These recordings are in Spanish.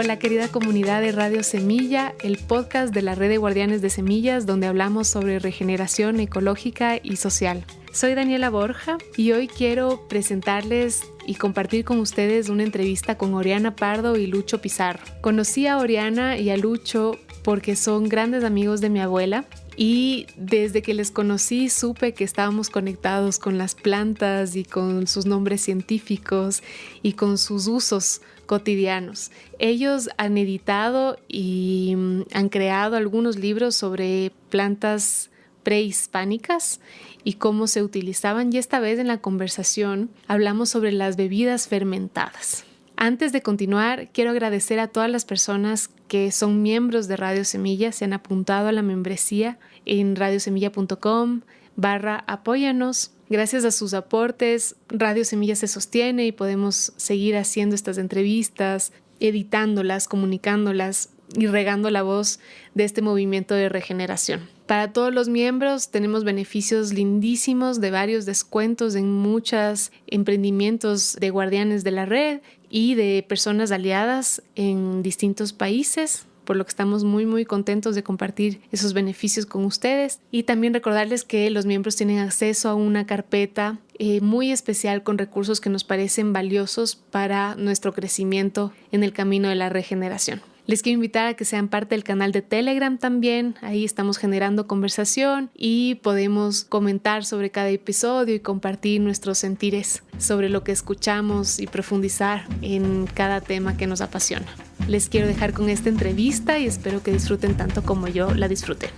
Hola querida comunidad de Radio Semilla, el podcast de la Red de Guardianes de Semillas, donde hablamos sobre regeneración ecológica y social. Soy Daniela Borja y hoy quiero presentarles y compartir con ustedes una entrevista con Oriana Pardo y Lucho Pizarro. Conocí a Oriana y a Lucho porque son grandes amigos de mi abuela y desde que les conocí supe que estábamos conectados con las plantas y con sus nombres científicos y con sus usos cotidianos. Ellos han editado y han creado algunos libros sobre plantas prehispánicas y cómo se utilizaban, y esta vez en la conversación hablamos sobre las bebidas fermentadas. Antes de continuar, quiero agradecer a todas las personas que son miembros de Radio Semilla, se han apuntado a la membresía en radiosemilla.com/apóyanos. Gracias a sus aportes, Radio Semilla se sostiene y podemos seguir haciendo estas entrevistas, editándolas, comunicándolas y regando la voz de este movimiento de regeneración. Para todos los miembros tenemos beneficios lindísimos de varios descuentos en muchos emprendimientos de guardianes de la red y de personas aliadas en distintos países, por lo que estamos muy contentos de compartir esos beneficios con ustedes. Y también recordarles que los miembros tienen acceso a una carpeta muy especial con recursos que nos parecen valiosos para nuestro crecimiento en el camino de la regeneración. Les quiero invitar a que sean parte del canal de Telegram también. Ahí estamos generando conversación y podemos comentar sobre cada episodio y compartir nuestros sentires sobre lo que escuchamos y profundizar en cada tema que nos apasiona. Les quiero dejar con esta entrevista y espero que disfruten tanto como yo la disfruté.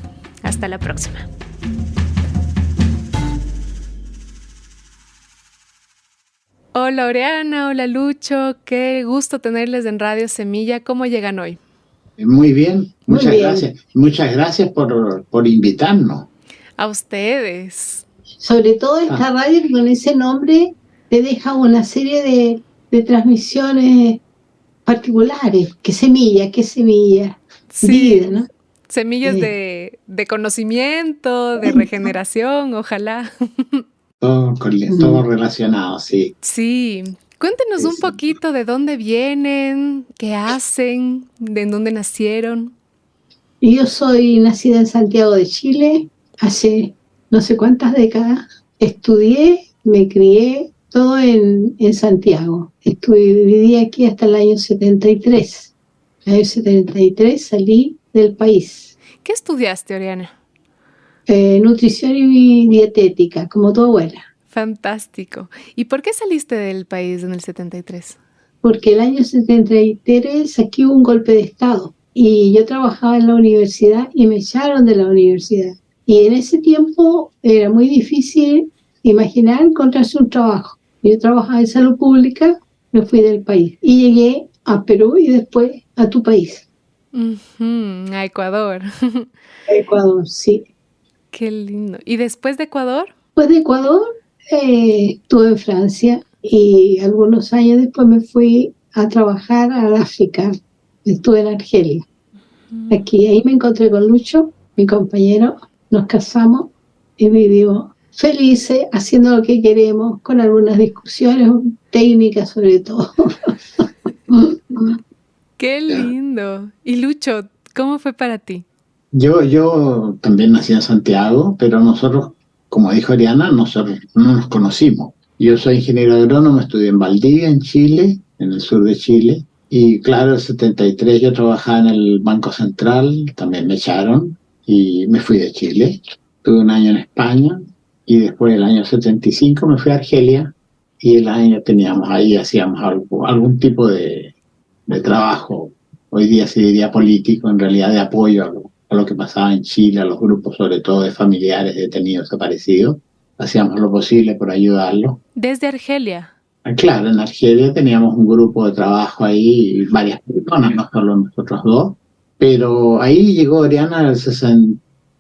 Hasta la próxima. Hola Oriana, hola Lucho, qué gusto tenerles en Radio Semilla. ¿Cómo llegan hoy? Muy bien, muchas gracias. Muchas gracias por invitarnos. A ustedes. Sobre todo esta radio con ese nombre te deja una serie de transmisiones particulares. ¿Qué semilla? Sí, vida, ¿no? Semillas de conocimiento, de regeneración, ojalá. Todo relacionado, sí. Sí, cuéntenos un poquito de dónde vienen, qué hacen, de dónde nacieron. Yo soy nacida en Santiago de Chile, hace no sé cuántas décadas. Estudié, me crié, todo en Santiago. Viví aquí hasta el año 73. En el año 73 salí del país. ¿Qué estudiaste, Oriana? Nutrición y dietética, como tu abuela. Fantástico. ¿Y por qué saliste del país en el 73? Porque el año 73 aquí hubo un golpe de Estado y yo trabajaba en la universidad y me echaron de la universidad. Y en ese tiempo era muy difícil imaginar encontrarse un trabajo. Yo trabajaba en salud pública, me fui del país y llegué a Perú y después a tu país. A Ecuador. Ecuador, sí. Qué lindo. ¿Y después de Ecuador? Después de Ecuador estuve en Francia y algunos años después me fui a trabajar al África. Estuve en Argelia. Ahí me encontré con Lucho, mi compañero, nos casamos y vivimos felices, haciendo lo que queremos, con algunas discusiones técnicas sobre todo. ¡Qué lindo! Y Lucho, ¿cómo fue para ti? Yo también nací en Santiago, pero nosotros, como dijo Oriana, nosotros no nos conocimos. Yo soy ingeniero agrónomo, estudié en Valdivia, en Chile, en el sur de Chile. Y claro, en el 73 yo trabajaba en el Banco Central, también me echaron y me fui de Chile. Tuve un año en España y después el año 75 me fui a Argelia y el año hacíamos algún tipo de trabajo. Hoy día se diría político, en realidad de apoyo a lo que pasaba en Chile, a los grupos sobre todo de familiares detenidos desaparecidos. Hacíamos lo posible por ayudarlos. ¿Desde Argelia? Claro, en Argelia teníamos un grupo de trabajo ahí, varias personas, no solo nosotros dos, pero ahí llegó Oriana en el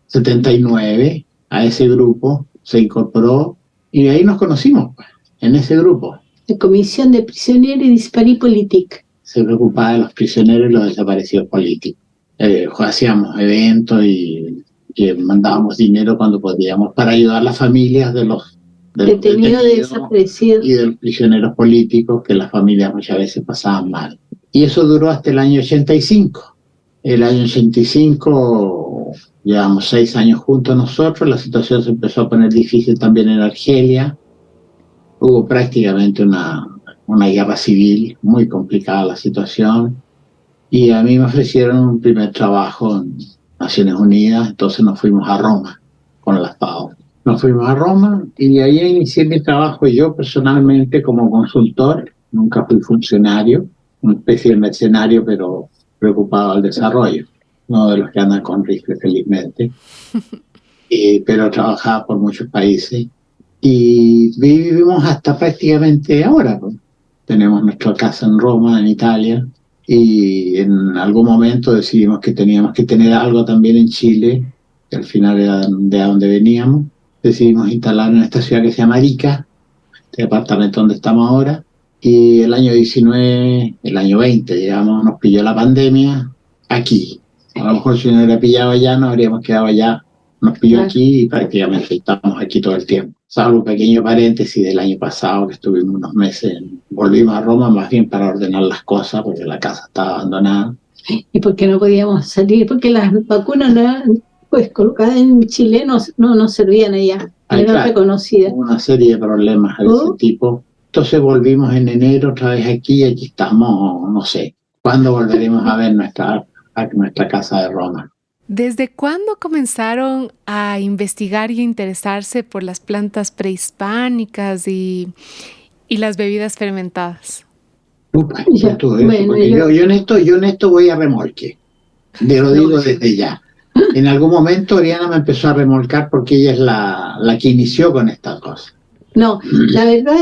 79, a ese grupo, se incorporó y ahí nos conocimos, pues, en ese grupo. La Comisión de Prisioneros y Disparí Politique. Se preocupaba de los prisioneros y los desaparecidos políticos. Hacíamos eventos y mandábamos dinero cuando podíamos para ayudar a las familias de los detenidos, desaparecidos y de los prisioneros políticos, que las familias muchas veces pasaban mal. Y eso duró hasta el año 85. El año 85, llevamos 6 años juntos nosotros, la situación se empezó a poner difícil también en Argelia. Hubo prácticamente una guerra civil, muy complicada la situación. Y a mí me ofrecieron un primer trabajo en Naciones Unidas, entonces nos fuimos a Roma con la FAO. Nos fuimos a Roma y ahí inicié mi trabajo yo personalmente como consultor. Nunca fui funcionario, una especie de mercenario, pero preocupado del desarrollo, no de los que andan con rifle felizmente, pero trabajaba por muchos países y vivimos hasta prácticamente ahora, pues. Tenemos nuestra casa en Roma, en Italia, y en algún momento decidimos que teníamos que tener algo también en Chile, que al final era de donde veníamos. Decidimos instalar en esta ciudad que se llama Arica, este departamento donde estamos ahora, y el año 20, digamos, nos pilló la pandemia aquí. A lo mejor si no hubiera pillado allá, nos habríamos quedado allá. Nos pilló aquí y prácticamente estamos aquí todo el tiempo. Salvo un pequeño paréntesis del año pasado, que estuvimos unos meses, volvimos a Roma más bien para ordenar las cosas, porque la casa estaba abandonada. ¿Y por qué no podíamos salir? Porque las vacunas no, pues colocadas en Chile no servían allá, no eran Claro, reconocidas. hubo una serie de problemas de ese tipo. Entonces volvimos en enero otra vez aquí y aquí estamos, no sé, ¿cuándo volveremos a ver nuestra casa de Roma? ¿Desde cuándo comenzaron a investigar y a interesarse por las plantas prehispánicas y las bebidas fermentadas? Ya, Todo eso, bueno, porque yo en esto voy a remolque. Lo digo desde ya. En algún momento Oriana me empezó a remolcar porque ella es la que inició con estas cosas. No, la verdad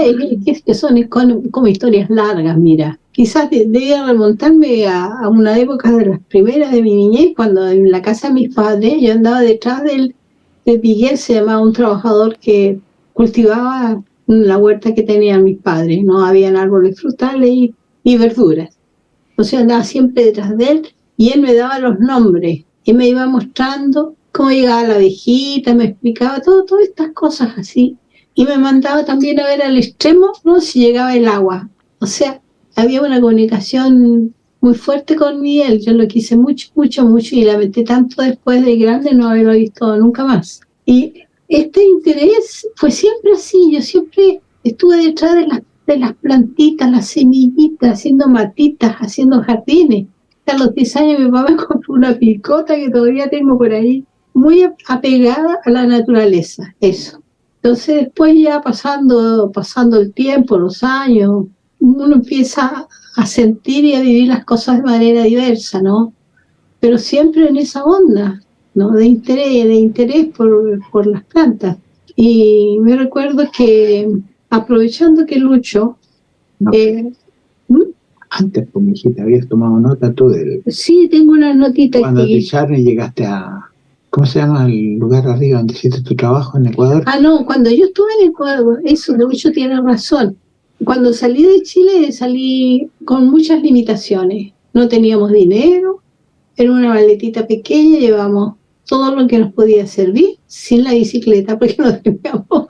es que son como historias largas, mira. Quizás debía remontarme a una época de las primeras de mi niñez, cuando en la casa de mis padres yo andaba detrás del Miguel, se llamaba un trabajador que cultivaba la huerta que tenían mis padres. No habían árboles frutales y verduras. Entonces andaba siempre detrás de él y él me daba los nombres y me iba mostrando cómo llegaba la abejita, me explicaba todas estas cosas así. Y me mandaba también a ver al extremo, ¿no?, si llegaba el agua. O sea, había una comunicación muy fuerte con Miguel. Yo lo quise mucho, mucho, mucho y lamenté tanto después de grande no haberlo visto nunca más. Y este interés fue siempre así. Yo siempre estuve detrás de las plantitas, las semillitas, haciendo matitas, haciendo jardines. A los 10 años mi papá me compró una picota que todavía tengo por ahí, muy apegada a la naturaleza, eso. Entonces después ya pasando el tiempo, los años, uno empieza a sentir y a vivir las cosas de manera diversa, ¿no? Pero siempre en esa onda, ¿no?, de interés por las plantas. Y me recuerdo que, aprovechando que Lucho... No. Antes, pues, mi hijita, habías tomado nota tú del... Sí, tengo unas notitas cuando aquí. te echaron y llegaste a... ¿Cómo se llama el lugar arriba donde hiciste tu trabajo en Ecuador? Ah, no, cuando yo estuve en Ecuador, eso, Lucho tiene razón. Cuando salí de Chile, salí con muchas limitaciones. No teníamos dinero, era una maletita pequeña, llevamos todo lo que nos podía servir, sin la bicicleta, porque no teníamos,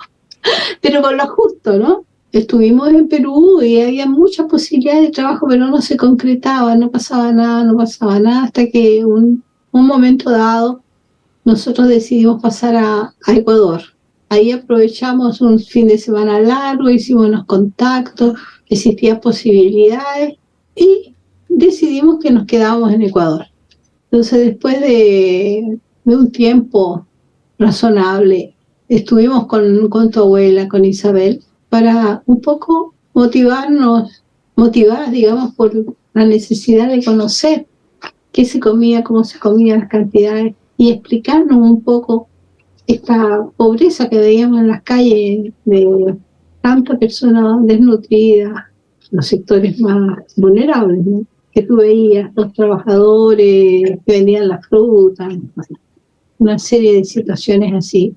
pero con lo justo, ¿no? Estuvimos en Perú y había muchas posibilidades de trabajo, pero no se concretaba, no pasaba nada, hasta que un momento dado, nosotros decidimos pasar a Ecuador. Ahí aprovechamos un fin de semana largo, hicimos unos contactos, existían posibilidades y decidimos que nos quedábamos en Ecuador. Entonces, después de un tiempo razonable, estuvimos con tu abuela, con Isabel, para un poco motivadas, digamos, por la necesidad de conocer qué se comía, cómo se comía, las cantidades, y explicarnos un poco esta pobreza que veíamos en las calles de tantas personas desnutridas, los sectores más vulnerables, ¿no?, que tú veías, los trabajadores que vendían la fruta, una serie de situaciones así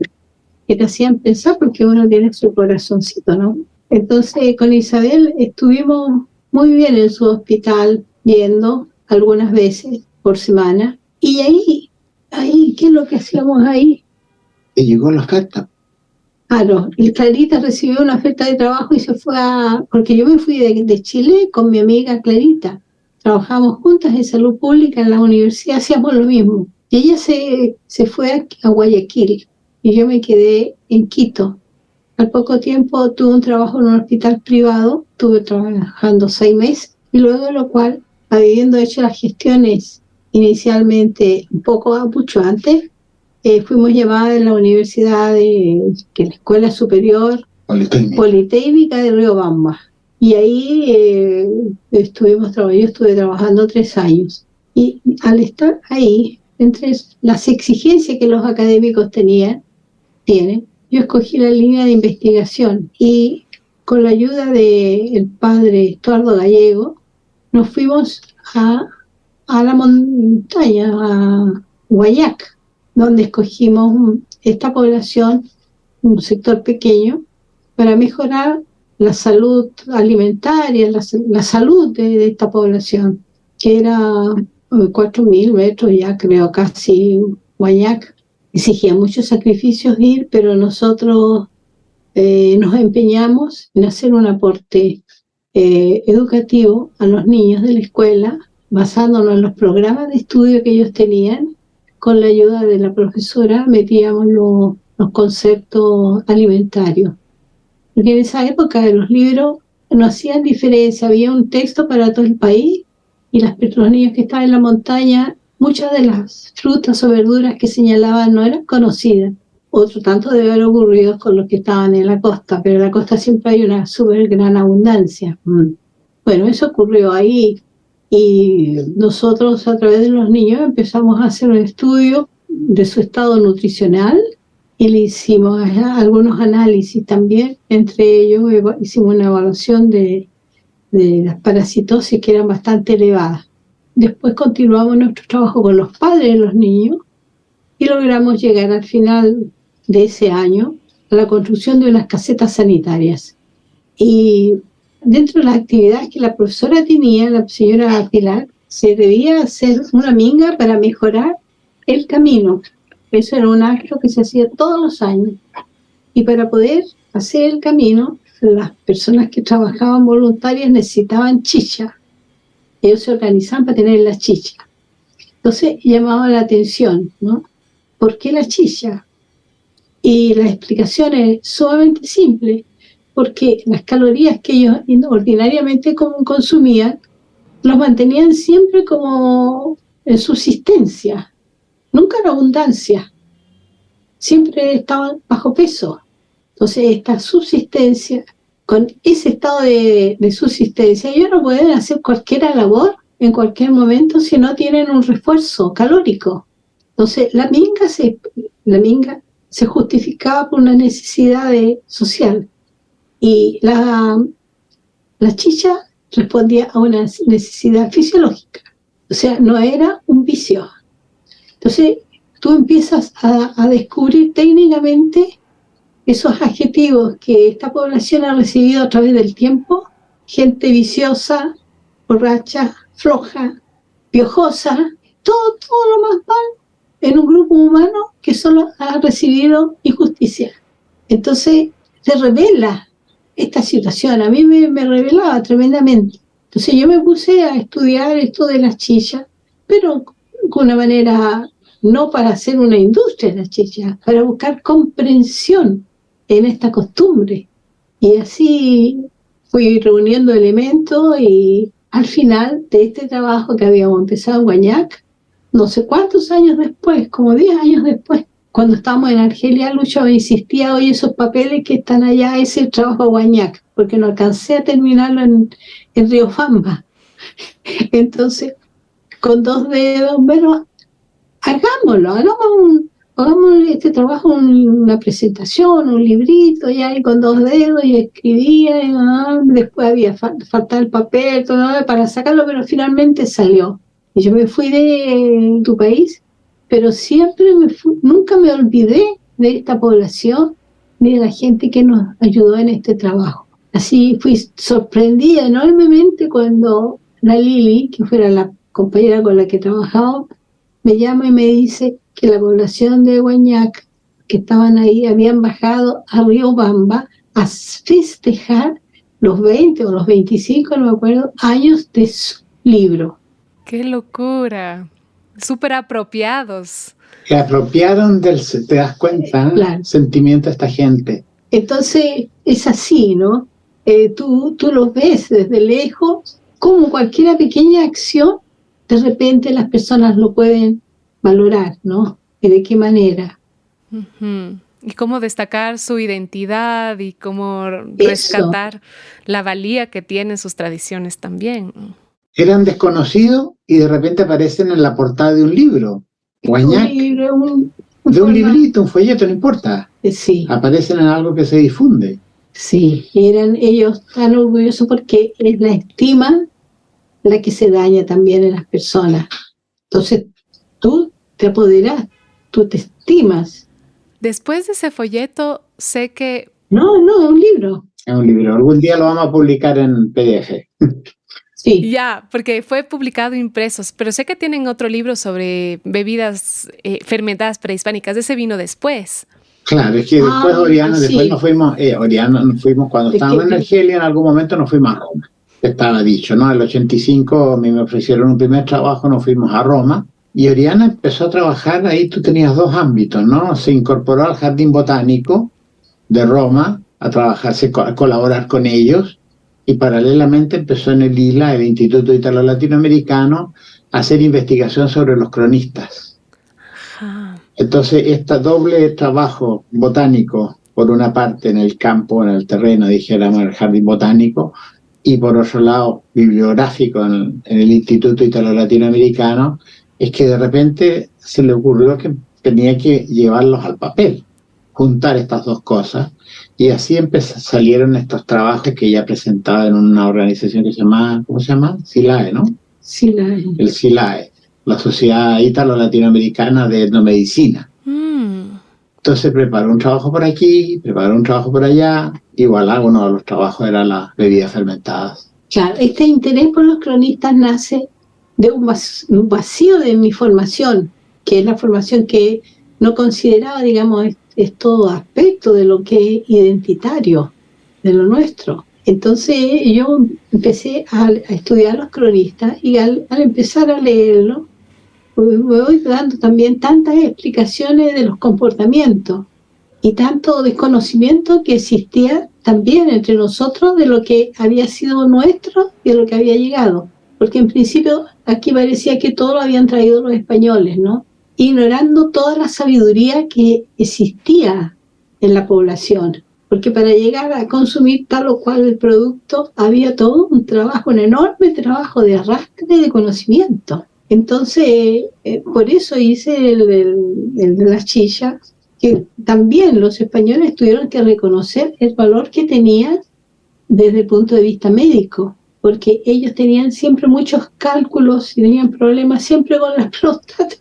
que te hacían pensar, porque uno tiene su corazoncito, ¿no? Entonces con Isabel estuvimos muy bien en su hospital, yendo algunas veces por semana, y ahí, ¿qué es lo que hacíamos ahí? Te llegó la oferta. Claro, y Clarita recibió una oferta de trabajo y se fue porque yo me fui de Chile con mi amiga Clarita. trabajamos juntas en salud pública en la universidad, hacíamos lo mismo. Y ella se fue a Guayaquil y yo me quedé en Quito. Al poco tiempo tuve un trabajo en un hospital privado, estuve trabajando 6 meses, y luego de lo cual, habiendo hecho las gestiones inicialmente mucho antes, fuimos llamadas en la universidad que la Escuela Superior Politécnica de Riobamba. Y ahí yo estuve trabajando 3 años. Y al estar ahí, entre las exigencias que los académicos tienen, yo escogí la línea de investigación y con la ayuda del padre Estuardo Gallego, nos fuimos a la montaña, a Guayac, donde escogimos esta población, un sector pequeño, para mejorar la salud alimentaria, la salud de esta población, que era 4.000 metros ya, creo, casi. Guayac exigía muchos sacrificios ir, pero nosotros nos empeñamos en hacer un aporte educativo a los niños de la escuela, basándonos en los programas de estudio que ellos tenían. Con la ayuda de la profesora metíamos los conceptos alimentarios. Porque en esa época los libros no hacían diferencia, había un texto para todo el país y los niños que estaban en la montaña, muchas de las frutas o verduras que señalaban no eran conocidas. Otro tanto debe haber ocurrido con los que estaban en la costa, pero en la costa siempre hay una súper gran abundancia. Bueno, eso ocurrió ahí y nosotros a través de los niños empezamos a hacer un estudio de su estado nutricional y le hicimos algunos análisis también. Entre ellos hicimos una evaluación de las parasitosis que eran bastante elevadas. Después continuamos nuestro trabajo con los padres de los niños y logramos llegar al final de ese año a la construcción de unas casetas sanitarias. Y dentro de las actividades que la profesora tenía, la señora Pilar, se debía hacer una minga para mejorar el camino. Eso era un acto que se hacía todos los años. Y para poder hacer el camino, las personas que trabajaban voluntarias necesitaban chicha. Ellos se organizaban para tener la chicha. Entonces llamaba la atención, ¿no? ¿Por qué la chicha? Y la explicación es sumamente simple, porque las calorías que ellos ordinariamente consumían, los mantenían siempre como en subsistencia, nunca en abundancia, siempre estaban bajo peso. Entonces esta subsistencia, con ese estado de subsistencia, ellos no pueden hacer cualquier labor en cualquier momento si no tienen un refuerzo calórico. Entonces la minga se justificaba por una necesidad social y la chicha respondía a una necesidad fisiológica, o sea, no era un vicio. Entonces tú empiezas a descubrir técnicamente esos adjetivos que esta población ha recibido a través del tiempo: gente viciosa, borracha, floja, piojosa, todo lo más mal en un grupo humano que solo ha recibido injusticia. Entonces se revela esta situación, a mí me revelaba tremendamente. Entonces yo me puse a estudiar esto de las chichas, pero con una manera, no para hacer una industria de las chichas, para buscar comprensión en esta costumbre. Y así fui reuniendo elementos y al final de este trabajo que habíamos empezado en Guayac, no sé cuántos años después, como 10 años después, cuando estábamos en Argelia, Lucho me insistía: oye, esos papeles que están allá, ese es el trabajo de Guayac, porque no alcancé a terminarlo en Riobamba. Entonces, con 2 dedos, bueno, hagamos este trabajo, una presentación, un librito, y con 2 dedos, y escribía, y después había faltado el papel, todo, para sacarlo, pero finalmente salió. Y yo me fui de tu país, pero siempre nunca me olvidé de esta población, ni de la gente que nos ayudó en este trabajo. Así fui sorprendida enormemente cuando la Lili, que fuera la compañera con la que trabajaba, me llama y me dice que la población de Guayac, que estaban ahí, habían bajado a Riobamba a festejar los 20 o los 25, no me acuerdo, años de su libro. ¡Qué locura! Súper apropiados. Se apropiaron te das cuenta, Claro. sentimiento de esta gente. Entonces es así, ¿no? Tú los ves desde lejos, como cualquier pequeña acción, de repente las personas lo pueden valorar, ¿no? ¿Y de qué manera? Uh-huh. Y cómo destacar su identidad y cómo Eso. rescatar la valía que tienen sus tradiciones también. Eran desconocidos y de repente aparecen en la portada de un libro. Guañac, de un librito, un folleto, no importa. Sí. Aparecen en algo que se difunde. Sí, eran ellos tan orgullosos porque es la estima la que se daña también en las personas. Entonces, tú te apoderas, tú te estimas. Después de ese folleto, sé que... No, es un libro. Es un libro. Algún día lo vamos a publicar en PDF. Sí. Ya, porque fue publicado impresos, pero sé que tienen otro libro sobre bebidas fermentadas prehispánicas. Ese vino después. Claro, es que después Oriana, sí. después nos fuimos cuando estábamos en Argelia, en algún momento nos fuimos a Roma. Estaba dicho, ¿no? En el 85 a mí me ofrecieron un primer trabajo, nos fuimos a Roma. Y Oriana empezó a trabajar, ahí tú tenías dos ámbitos, ¿no? Se incorporó al Jardín Botánico de Roma a trabajar, a colaborar con ellos, y paralelamente empezó en el ILA, el Instituto Italo-Latinoamericano, a hacer investigación sobre los cronistas. Ajá. Entonces, este doble trabajo botánico, por una parte en el campo, en el terreno, dijéramos, en el Jardín Botánico, y por otro lado, bibliográfico en el Instituto Italo-Latinoamericano, es que de repente se le ocurrió que tenía que llevarlos al papel, juntar estas dos cosas, y así salieron estos trabajos que ella presentaba en una organización que se llama, ¿cómo se llama? SILAE, ¿no? SILAE. El SILAE, la Sociedad Italo-Latinoamericana de Etnomedicina. Entonces preparó un trabajo por aquí, preparó un trabajo por allá, igual uno de los trabajos era las bebidas fermentadas. Claro, este interés por los cronistas nace de un vacío de mi formación, que es la formación que no consideraba, digamos, todo aspecto de lo que es identitario, de lo nuestro. Entonces yo empecé a estudiar los cronistas y al empezar a leerlo, me voy dando también tantas explicaciones de los comportamientos y tanto desconocimiento que existía también entre nosotros de lo que había sido nuestro y de lo que había llegado. Porque en principio aquí parecía que todo lo habían traído los españoles, ¿no? Ignorando toda la sabiduría que existía en la población. Porque para llegar a consumir tal o cual el producto había todo un trabajo, un enorme trabajo de arrastre y de conocimiento. Entonces, por eso hice el de las chillas, que también los españoles tuvieron que reconocer el valor que tenían desde el punto de vista médico, porque ellos tenían siempre muchos cálculos y tenían problemas siempre con la próstata,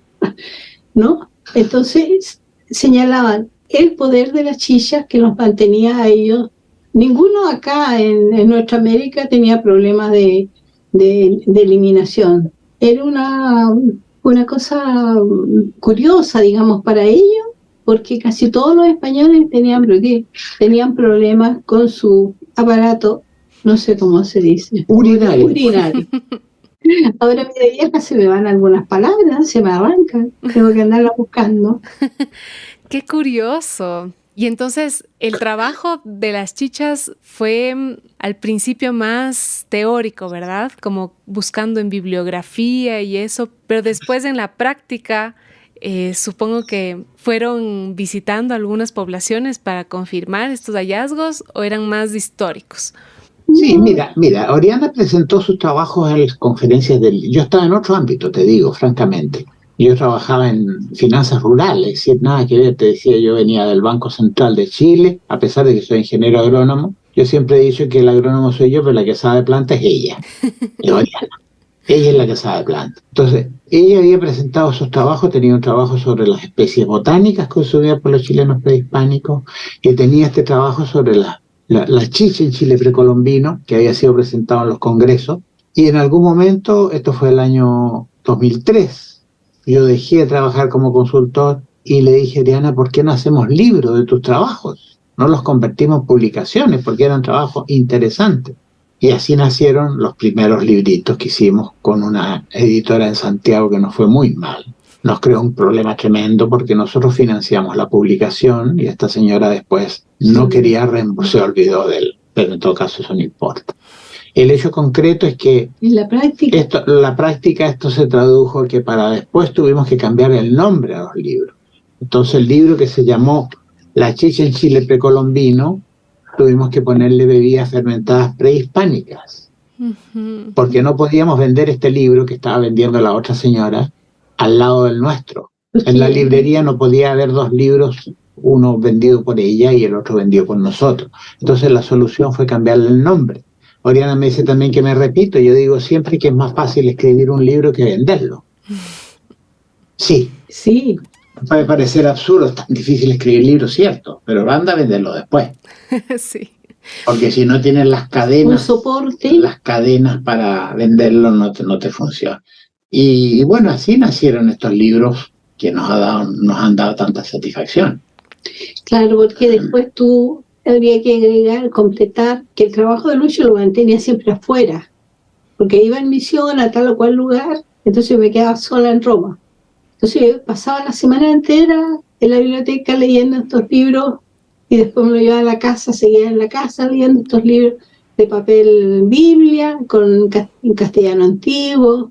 ¿no? Entonces señalaban el poder de las chillas que los mantenía a ellos. Ninguno acá en nuestra América tenía problemas de eliminación. Era una cosa curiosa, digamos, para ellos, porque casi todos los españoles tenían problemas con su aparato, no sé cómo se dice, urinario. Ahora mi vieja se me van algunas palabras, se me arrancan, tengo que andarla buscando. ¡Qué curioso! Y entonces el trabajo de las chichas fue al principio más teórico, ¿verdad? Como buscando en bibliografía y eso, pero después en la práctica supongo que fueron visitando algunas poblaciones para confirmar estos hallazgos, ¿o eran más históricos? Sí, mira, Oriana presentó sus trabajos en las conferencias yo estaba en otro ámbito, te digo, francamente. Yo trabajaba en finanzas rurales, sin nada que ver, te decía, yo venía del Banco Central de Chile, a pesar de que soy ingeniero agrónomo. Yo siempre he dicho que el agrónomo soy yo, pero la que sabe planta es ella, es Oriana. Ella es la que sabe planta. Entonces, ella había presentado sus trabajos, tenía un trabajo sobre las especies botánicas consumidas por los chilenos prehispánicos, y tenía este trabajo sobre la chicha en Chile precolombino, que había sido presentado en los congresos, y en algún momento, esto fue el año 2003, yo dejé de trabajar como consultor y le dije, Oriana, ¿por qué no hacemos libros de tus trabajos? No los convertimos en publicaciones porque eran trabajos interesantes. Y así nacieron los primeros libritos que hicimos con una editora en Santiago que nos fue muy mal. Nos creó un problema tremendo porque nosotros financiamos la publicación y esta señora después no quería se olvidó de él, pero en todo caso eso no importa. El hecho concreto es que en la práctica esto se tradujo que para después tuvimos que cambiar el nombre a los libros. Entonces el libro que se llamó La chicha en Chile precolombino, tuvimos que ponerle bebidas fermentadas prehispánicas, porque no podíamos vender este libro que estaba vendiendo la otra señora al lado del nuestro. En la librería no podía haber dos libros, uno vendido por ella y el otro vendido por nosotros. Entonces la solución fue cambiarle el nombre. Oriana me dice también que me repito, yo digo siempre que es más fácil escribir un libro que venderlo. Sí. Sí. Puede parecer absurdo, es tan difícil escribir libros, cierto, pero anda a venderlo después. Sí. Porque si no tienes las cadenas, un soporte, las cadenas para venderlo no te funciona. Y bueno, así nacieron estos libros que nos han dado tanta satisfacción. Claro, porque después tú habría que agregar, completar, que el trabajo de Lucho lo mantenía siempre afuera, porque iba en misión a tal o cual lugar, entonces me quedaba sola en Roma. Entonces yo pasaba la semana entera en la biblioteca leyendo estos libros y después me lo llevaba a la casa, seguía en la casa leyendo estos libros de papel Biblia, en castellano antiguo,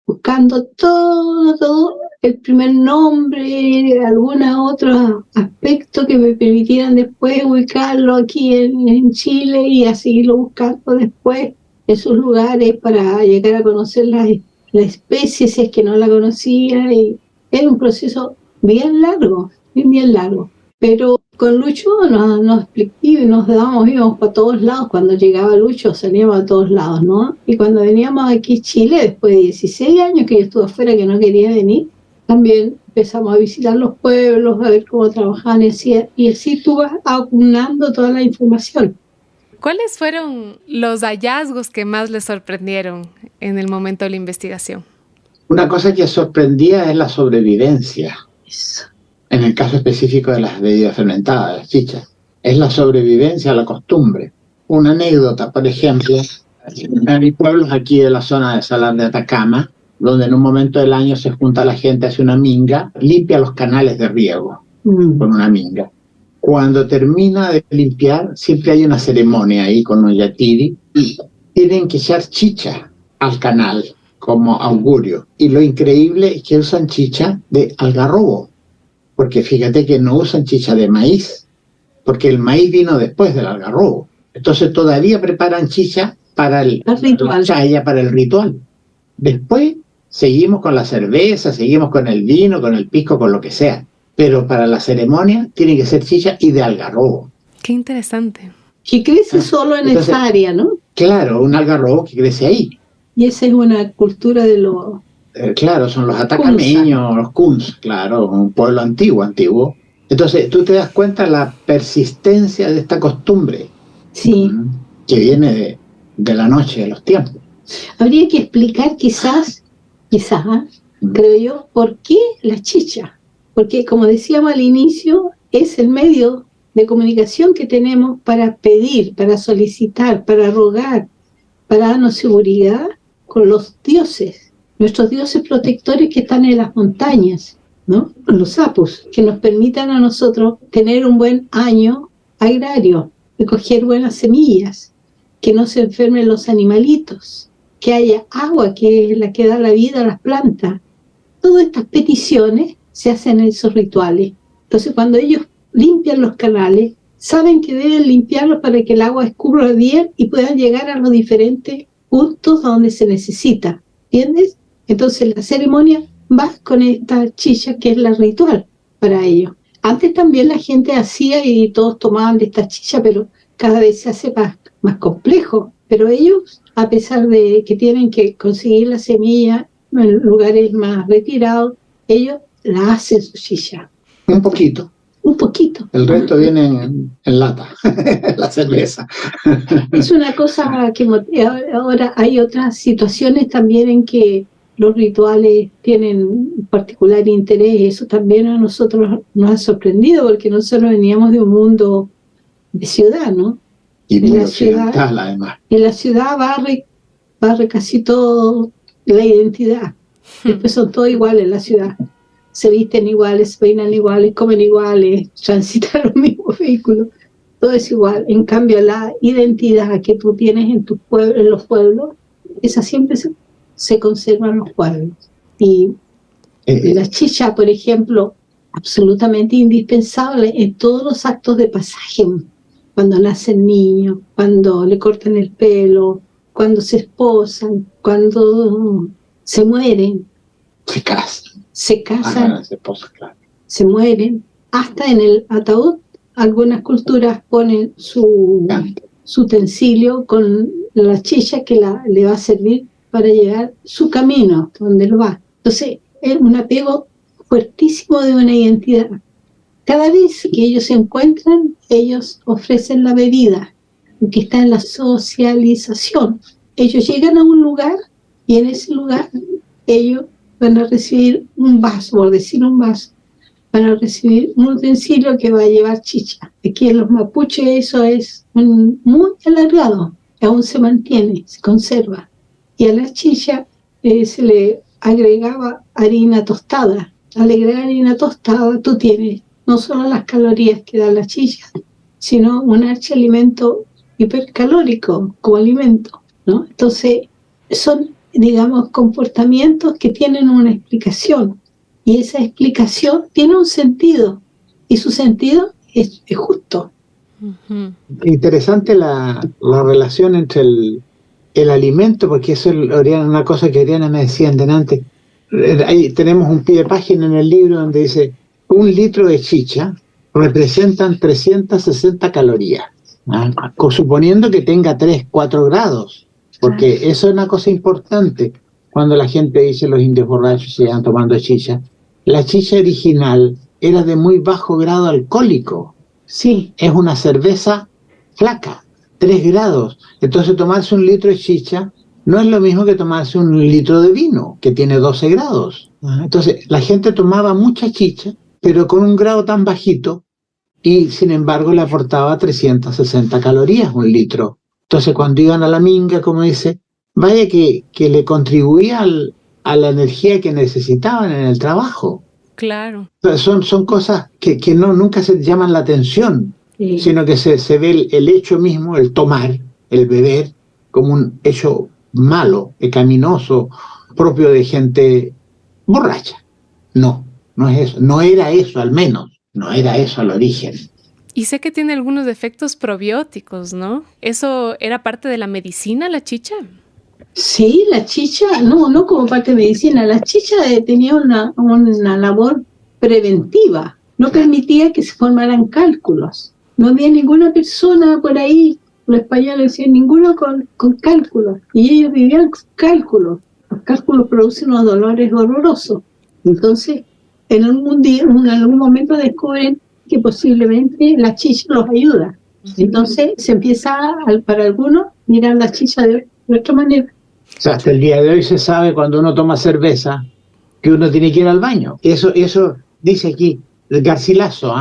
buscando todo, el primer nombre, algún otro aspecto que me permitieran después ubicarlo aquí en Chile y así lo buscando después en sus lugares para llegar a conocer la especie si es que no la conocía. Y era un proceso bien largo, bien largo. Pero con Lucho nos íbamos para todos lados. Cuando llegaba Lucho salíamos a todos lados, ¿no? Y cuando veníamos aquí a Chile, después de 16 años que yo estuve afuera, que no quería venir, también empezamos a visitar los pueblos, a ver cómo trabajaban y así tú vas acumulando toda la información. ¿Cuáles fueron los hallazgos que más les sorprendieron en el momento de la investigación? Una cosa que sorprendía es la sobrevivencia. Eso. En el caso específico de las bebidas fermentadas, las chichas, es la sobrevivencia a la costumbre. Una anécdota, por ejemplo, hay pueblos aquí de la zona de Salar de Atacama, donde en un momento del año se junta la gente, hace una minga, limpia los canales de riego con una minga. Cuando termina de limpiar, siempre hay una ceremonia ahí con un yatiri y tienen que echar chicha al canal como augurio. Y lo increíble es que usan chicha de algarrobo, porque fíjate que no usan chicha de maíz, porque el maíz vino después del algarrobo. Entonces todavía preparan chicha para el ritual. Chaya para el ritual. Después seguimos con la cerveza, seguimos con el vino, con el pisco, con lo que sea. Pero para la ceremonia tiene que ser chicha y de algarrobo. Qué interesante. Que crece solo en esa área, ¿no? Claro, un algarrobo que crece ahí. Y esa es una cultura de los... claro, son los atacameños, los Kuns, claro, un pueblo antiguo. Entonces, tú te das cuenta la persistencia de esta costumbre. Sí. Que viene de la noche, de los tiempos. Habría que explicar quizás, creo yo, por qué la chicha. Porque, como decíamos al inicio, es el medio de comunicación que tenemos para pedir, para solicitar, para rogar, para darnos seguridad con los dioses, nuestros dioses protectores que están en las montañas, ¿no? Los apus, que nos permitan a nosotros tener un buen año agrario, recoger buenas semillas, que no se enfermen los animalitos, que haya agua, que es la que da la vida a las plantas. Todas estas peticiones se hacen en esos rituales. Entonces, cuando ellos limpian los canales, saben que deben limpiarlos para que el agua escurra bien y puedan llegar a los diferentes puntos donde se necesita. ¿Entiendes? Entonces, la ceremonia va con esta chicha que es la ritual para ellos. Antes también la gente hacía y todos tomaban de esta chicha, pero cada vez se hace más complejo. Pero ellos, a pesar de que tienen que conseguir la semilla en lugares más retirados, ellos la hacen su chicha. Un poquito. El resto viene en lata, la cerveza. Es una cosa que ahora hay otras situaciones también en que los rituales tienen particular interés. Eso también a nosotros nos ha sorprendido porque nosotros veníamos de un mundo de ciudad, ¿no? Y En muy la ciudad, occidental, además. en la ciudad barre casi todo la identidad. Después son todos iguales en la ciudad. Se visten iguales, se peinan iguales, comen iguales, transitan los mismos vehículos. Todo es igual. En cambio, la identidad que tú tienes en en los pueblos, esa siempre se conserva en los pueblos. Y la chicha, por ejemplo, absolutamente indispensable en todos los actos de pasaje. Cuando nacen niños, cuando le cortan el pelo, cuando se esposan, cuando se mueren, Se casan. Se esposan, claro. se mueren. Hasta en el ataúd, algunas culturas ponen su utensilio con la chicha que le va a servir para llegar su camino, donde lo va. Entonces, es un apego fuertísimo de una identidad. Cada vez que ellos se encuentran, ellos ofrecen la bebida, que está en la socialización. Ellos llegan a un lugar y en ese lugar ellos van a recibir un vaso, por decir un vaso, van a recibir un utensilio que va a llevar chicha. Aquí en los mapuches eso es muy alargado, aún se mantiene, se conserva. Y a la chicha se le agregaba harina tostada. Al agregar harina tostada, tú tienes no solo las calorías que da la chicha, sino un archialimento hipercalórico como alimento, ¿no? Entonces, son, digamos, comportamientos que tienen una explicación, y esa explicación tiene un sentido, y su sentido es justo. Interesante la relación entre el alimento, porque eso es una cosa que Oriana me decía antes. Ahí tenemos un pie de página en el libro donde dice: 1 litro de chicha representan 360 calorías, ¿no? Suponiendo que tenga 3-4 grados, porque eso es una cosa importante. Cuando la gente dice los indios borrachos se llevan tomando chicha, la chicha original era de muy bajo grado alcohólico. Sí. Es una cerveza flaca, 3 grados. Entonces tomarse 1 litro de chicha no es lo mismo que tomarse 1 litro de vino, que tiene 12 grados. Entonces la gente tomaba mucha chicha, pero con un grado tan bajito, y sin embargo le aportaba 360 calorías 1 litro. Entonces cuando iban a la minga, como dice, vaya que le contribuía a la energía que necesitaban en el trabajo. Claro. Son cosas que nunca se llaman la atención, sí, sino que se ve el hecho mismo, el tomar, el beber, como un hecho malo, pecaminoso, propio de gente borracha. No es eso, no era eso al menos, no era eso al origen. Y sé que tiene algunos efectos probióticos, ¿no? ¿Eso era parte de la medicina, la chicha? Sí, la chicha, no como parte de medicina, la chicha tenía una labor preventiva, no permitía que se formaran cálculos. No había ninguna persona por ahí, los españoles decían, ninguno con cálculos, y ellos vivían con cálculos. Los cálculos producen unos dolores horrorosos. Entonces, en algún momento descubren que posiblemente la chicha los ayuda. Entonces se empieza, para algunos, mirar la chicha de otra manera. O sea, hasta el día de hoy se sabe, cuando uno toma cerveza, que uno tiene que ir al baño. Eso dice aquí Garcilaso,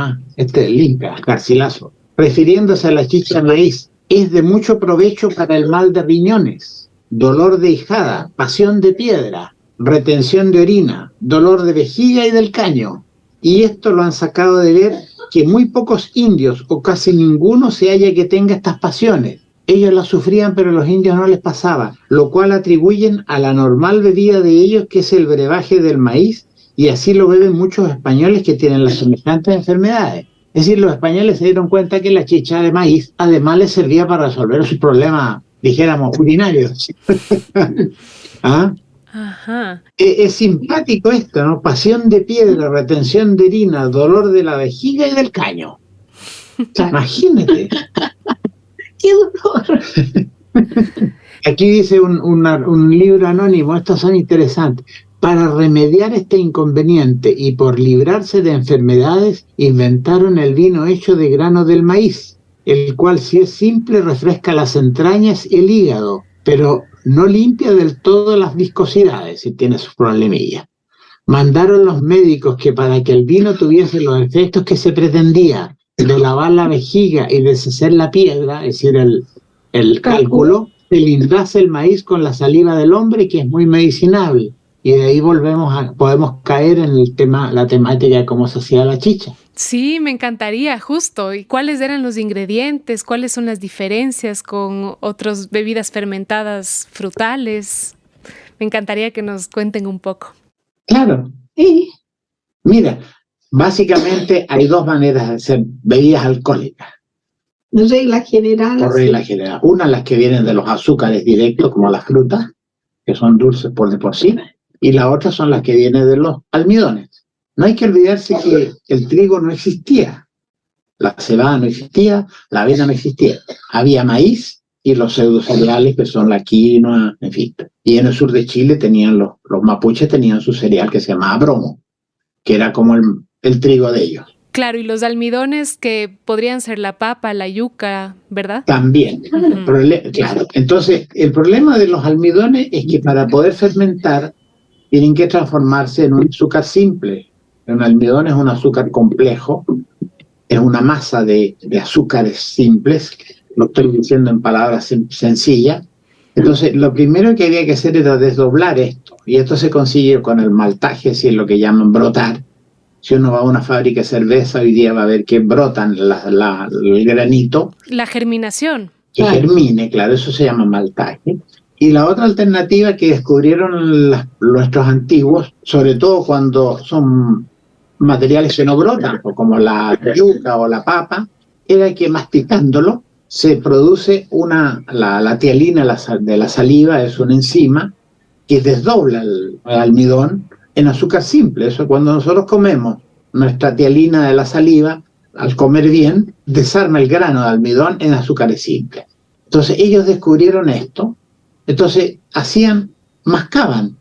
limpia, Garcilaso, refiriéndose a la chicha de maíz: es de mucho provecho para el mal de riñones, dolor de hijada, pasión de piedra, retención de orina, dolor de vejiga y del caño. Y esto lo han sacado de ver que muy pocos indios, o casi ninguno, se halla que tenga estas pasiones. Ellos las sufrían, pero a los indios no les pasaba, lo cual atribuyen a la normal bebida de ellos, que es el brebaje del maíz, y así lo beben muchos españoles que tienen las semejantes enfermedades. Es decir, los españoles se dieron cuenta que la chicha de maíz además les servía para resolver sus problemas, dijéramos, urinarios. Ajá. Es simpático esto, ¿no? Pasión de piedra, retención de orina, dolor de la vejiga y del caño. Imagínate. ¡Qué dolor! Aquí dice un libro anónimo, estos son interesantes. Para remediar este inconveniente y por librarse de enfermedades, inventaron el vino hecho de grano del maíz, el cual, si es simple, refresca las entrañas y el hígado, pero no limpia del todo las viscosidades, y tiene sus problemillas. Mandaron los médicos que para que el vino tuviese los efectos que se pretendía, de lavar la vejiga y deshacer la piedra, es decir, el cálculo, se lindase el maíz con la saliva del hombre, que es muy medicinable. Y de ahí podemos caer en el tema, la temática de cómo se hacía la chicha. Sí, me encantaría, justo. ¿Y cuáles eran los ingredientes? ¿Cuáles son las diferencias con otras bebidas fermentadas frutales? Me encantaría que nos cuenten un poco. Claro. Sí, Mira, básicamente hay dos maneras de hacer bebidas alcohólicas, regla general. por regla general. Una, las que vienen de los azúcares directos, como las frutas, que son dulces por de por sí, y la otra son las que vienen de los almidones. No hay que olvidarse que el trigo no existía, la cebada no existía, la avena no existía. Había maíz y los pseudocereales, que son la quinoa, en fin. Y en el sur de Chile los mapuches tenían su cereal que se llamaba bromo, que era como el trigo de ellos. Claro, y los almidones que podrían ser la papa, la yuca, ¿verdad? También. Claro. Entonces, el problema de los almidones es que para poder fermentar tienen que transformarse en un azúcar simple. Un almidón es un azúcar complejo, es una masa de azúcares simples, lo estoy diciendo en palabras sencillas. Entonces, lo primero que había que hacer era desdoblar esto, y esto se consigue con el maltaje, si es lo que llaman brotar. Si uno va a una fábrica de cerveza, hoy día va a ver que brotan el granito. La germinación. Que germine, claro, eso se llama maltaje. Y la otra alternativa que descubrieron nuestros antiguos, sobre todo cuando son materiales que no brotan, como la yuca o la papa, era que masticándolo se produce la tialina de la saliva, es una enzima que desdobla el almidón en azúcar simple. Eso, cuando nosotros comemos nuestra tialina de la saliva, al comer bien, desarma el grano de almidón en azúcares simples. Entonces ellos descubrieron esto, entonces mascaban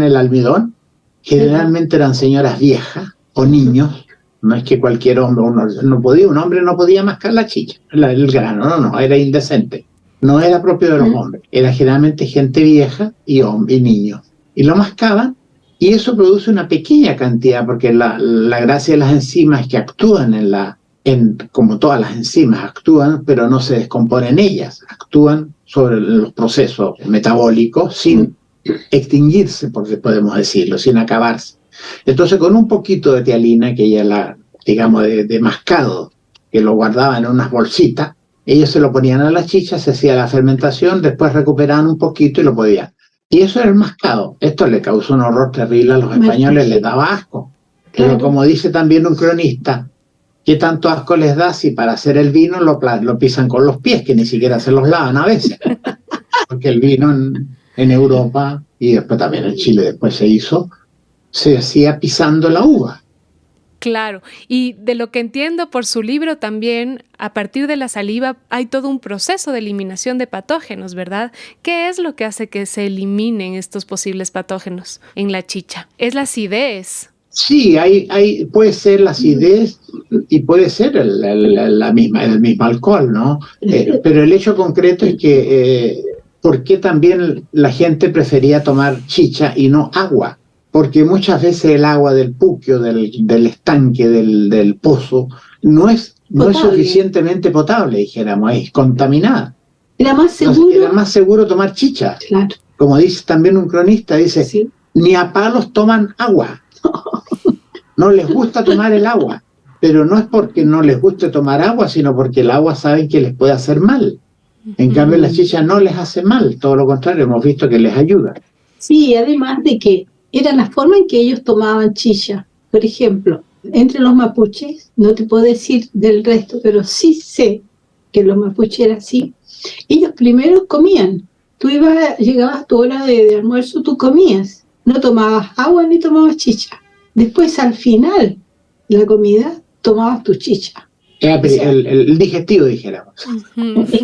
el almidón, generalmente eran señoras viejas o niños, no es que cualquier hombre, un hombre no podía mascar la chicha, el grano, no, era indecente, no era propio de los hombres, era generalmente gente vieja y niños, y lo mascaban, y eso produce una pequeña cantidad, porque la gracia de las enzimas es que actúan como todas las enzimas actúan, pero no se descomponen ellas, actúan sobre los procesos metabólicos sin extinguirse, porque podemos decirlo, sin acabarse. Entonces, con un poquito de tialina, que ella digamos, de mascado, que lo guardaban en unas bolsitas, ellos se lo ponían a la chicha, se hacía la fermentación, después recuperaban un poquito y lo podían. Y eso era el mascado. Esto le causó un horror terrible a los españoles, les daba asco. Pero como dice también un cronista, ¿qué tanto asco les da si para hacer el vino lo pisan con los pies, que ni siquiera se los lavan a veces? Porque el vino en Europa, y después también en Chile después se hacía pisando la uva. Claro, y de lo que entiendo por su libro también, a partir de la saliva hay todo un proceso de eliminación de patógenos, ¿verdad? ¿Qué es lo que hace que se eliminen estos posibles patógenos en la chicha? ¿Es la acidez? Sí, puede ser la acidez y puede ser el mismo alcohol, ¿no? Pero el hecho concreto es que ¿por qué también la gente prefería tomar chicha y no agua? Porque muchas veces el agua del puquio, del estanque, del pozo, no es suficientemente potable, dijéramos, es contaminada. Era más seguro. Era más seguro tomar chicha. Claro. Como dice también un cronista, dice, sí, ni a palos toman agua. No les gusta tomar el agua, pero no es porque no les guste tomar agua, sino porque el agua saben que les puede hacer mal. En cambio, la chicha no les hace mal, todo lo contrario, hemos visto que les ayuda. Sí, además de que era la forma en que ellos tomaban chicha. Por ejemplo, entre los mapuches, no te puedo decir del resto, pero sí sé que los mapuches eran así. Ellos primero comían. Tú llegabas a tu hora de almuerzo, tú comías. No tomabas agua ni tomabas chicha. Después, al final de la comida, tomabas tu chicha. El digestivo, dijéramos.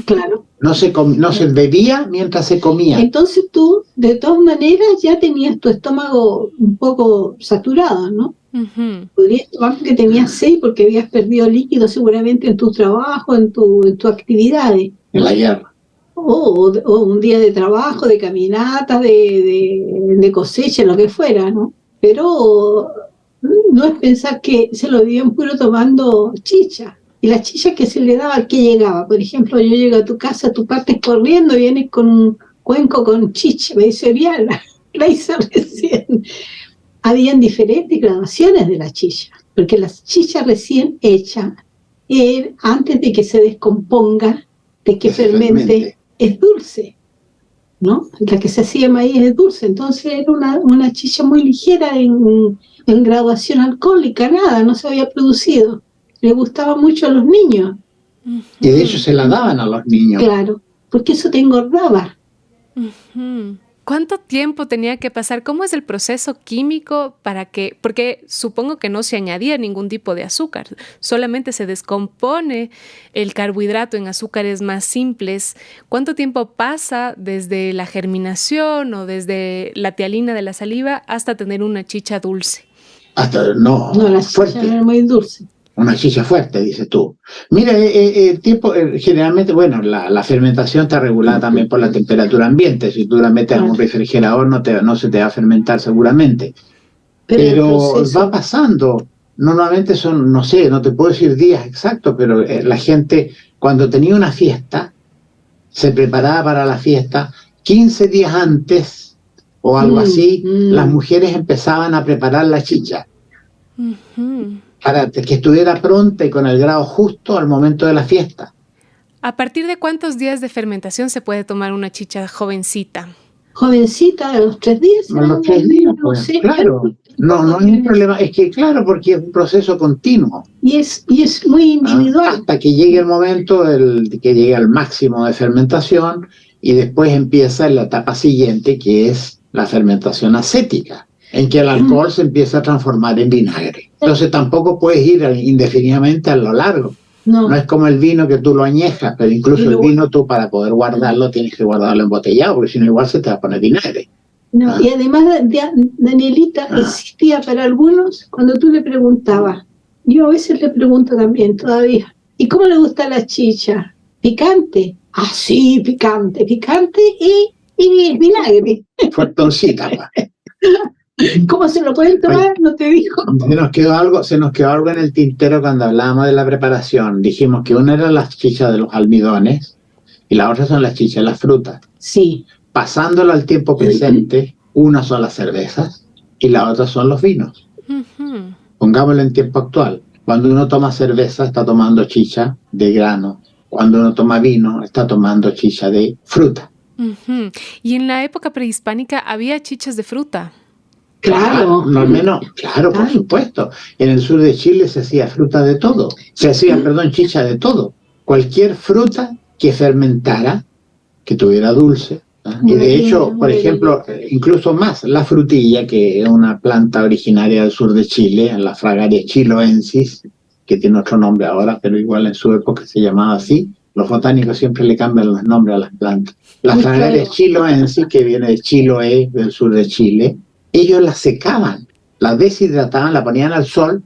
Claro. No se bebía mientras se comía. Entonces tú, de todas maneras, ya tenías tu estómago un poco saturado, ¿no? Podrías tomar porque tenías sed, porque habías perdido líquido seguramente en tu trabajo, en tus actividades. En la guerra. O un día de trabajo, de caminata, de cosecha, lo que fuera, ¿no? Pero no es pensar que se lo vivían puro tomando chicha. Y la chicha que se le daba al que llegaba. Por ejemplo, yo llego a tu casa, tú partes corriendo, vienes con un cuenco con chicha. Me dice, Oriana, la hice recién. Habían diferentes graduaciones de la chicha, porque la chicha recién hecha, antes de que se descomponga, de que fermente, es dulce, ¿no? La que se hacía de maíz es dulce, entonces era una chicha muy ligera en graduación alcohólica, nada, no se había producido. Le gustaba mucho a los niños. Y de hecho se la daban a los niños. Claro, porque eso te engordaba. ¿Cuánto tiempo tenía que pasar? ¿Cómo es el proceso químico para que...? Porque supongo que no se añadía ningún tipo de azúcar, solamente se descompone el carbohidrato en azúcares más simples. ¿Cuánto tiempo pasa desde la germinación o desde la tialina de la saliva hasta tener una chicha dulce? No, la chicha era muy dulce. Una chicha fuerte, dices tú. Mira, el tiempo, generalmente, bueno, la fermentación está regulada también por la temperatura ambiente. Si tú la metes en un refrigerador, no se te va a fermentar seguramente. Pero va pasando. Normalmente son, no sé, no te puedo decir días exactos, pero la gente, cuando tenía una fiesta, se preparaba para la fiesta, 15 días antes o algo así, las mujeres empezaban a preparar la chicha. Para que estuviera pronta y con el grado justo al momento de la fiesta. ¿A partir de cuántos días de fermentación se puede tomar una chicha jovencita? Jovencita, a los 3 días. A los 3 días, pues, claro. No hay un problema. Es que claro, porque es un proceso continuo. Y es muy individual. Hasta que llegue el momento que llegue al máximo de fermentación y después empieza la etapa siguiente, que es la fermentación acética, en que el alcohol se empieza a transformar en vinagre. Entonces tampoco puedes ir indefinidamente a lo largo. No es como el vino que tú lo añejas, pero incluso el vino tú para poder guardarlo tienes que guardarlo embotellado, porque si no igual se te va a poner vinagre. No, y además, Danielita, existía para algunos, cuando tú le preguntabas, yo a veces le pregunto también todavía, ¿y cómo le gusta la chicha? ¿Picante? Ah, sí, picante y vinagre. Fuertoncita, ¿Cómo se lo pueden tomar? No te digo. Se nos quedó algo en el tintero cuando hablábamos de la preparación. Dijimos que una era las chichas de los almidones y la otra son las chichas de las frutas. Sí. Pasándolo al tiempo presente, una son las cervezas y la otra son los vinos. Pongámoslo en tiempo actual. Cuando uno toma cerveza, está tomando chicha de grano. Cuando uno toma vino, está tomando chicha de fruta. Y en la época prehispánica había chichas de fruta. Claro. No menos, claro, por supuesto. En el sur de Chile se hacía fruta de todo. Chicha de todo. Cualquier fruta que fermentara, que tuviera dulce. Y de hecho, por ejemplo, incluso más, la frutilla, que es una planta originaria del sur de Chile, la Fragaria chiloensis, que tiene otro nombre ahora, pero igual en su época se llamaba así. Los botánicos siempre le cambian los nombres a las plantas. La Fragaria chiloensis, que viene de Chiloé, del sur de Chile, ellos la secaban, la deshidrataban, la ponían al sol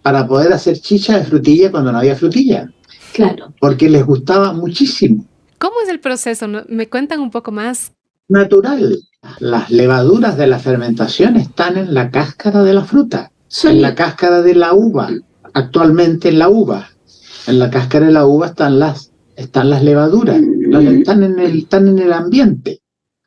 para poder hacer chicha de frutilla cuando no había frutilla. Claro. Porque les gustaba muchísimo. ¿Cómo es el proceso? ¿Me cuentan un poco más? Natural. Las levaduras de la fermentación están en la cáscara de la fruta, en la cáscara de la uva. Actualmente en la uva. En la cáscara de la uva están las levaduras. Están en el ambiente.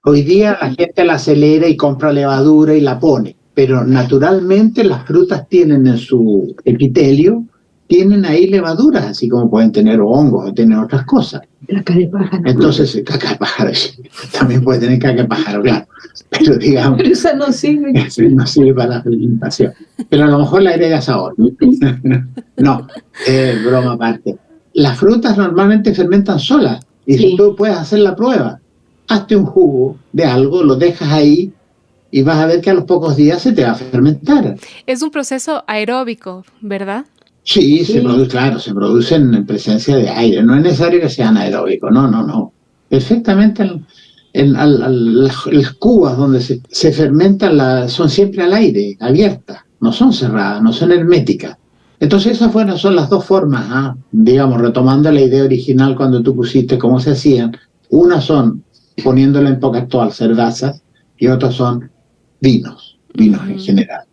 Hoy día la gente la acelera y compra levadura y la pone, pero naturalmente las frutas tienen en su epitelio, tienen ahí levaduras, así como pueden tener hongos o tener otras cosas. Caca de pájaro. Entonces, caca de pájaro, también puede tener caca de pájaro, claro, pero digamos... Pero esa no sirve. No sirve para la fermentación, pero a lo mejor le agrega sabor. No, broma aparte. Las frutas normalmente fermentan solas, y si tú puedes hacer la prueba. Hazte un jugo de algo, lo dejas ahí y vas a ver que a los pocos días se te va a fermentar. Es un proceso aeróbico, ¿verdad? Sí. Se producen en presencia de aire. No es necesario que sean aeróbicos, no. Perfectamente las cubas donde se fermentan son siempre al aire, abiertas, no son cerradas, no son herméticas. Entonces esas son las dos formas, digamos, retomando la idea original cuando tú pusiste cómo se hacían. Unas son poniéndolo en época actual, cervezas, y otros son vinos en general.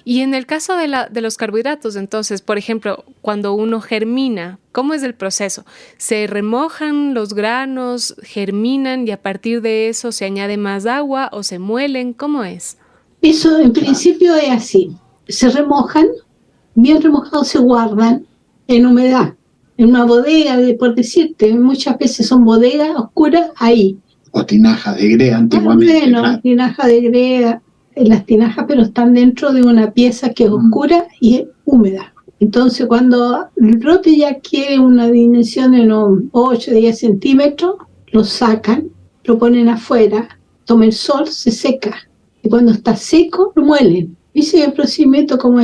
Y en el caso de los carbohidratos, entonces, por ejemplo, cuando uno germina, ¿cómo es el proceso? ¿Se remojan los granos, germinan y a partir de eso se añade más agua o se muelen? ¿Cómo es? Eso en principio es así. Se remojan, bien remojados se guardan en humedad, en una bodega, por decirte, muchas veces son bodegas oscuras ahí. O tinajas de greda antiguamente. Bueno, claro. tinaja de greda, las tinajas, pero están dentro de una pieza que es oscura y es húmeda. Entonces, cuando el brote ya quiere una dimensión de unos 8 o 10 centímetros, lo sacan, lo ponen afuera, toma el sol, se seca. Y cuando está seco, lo muelen. Ese es el procedimiento como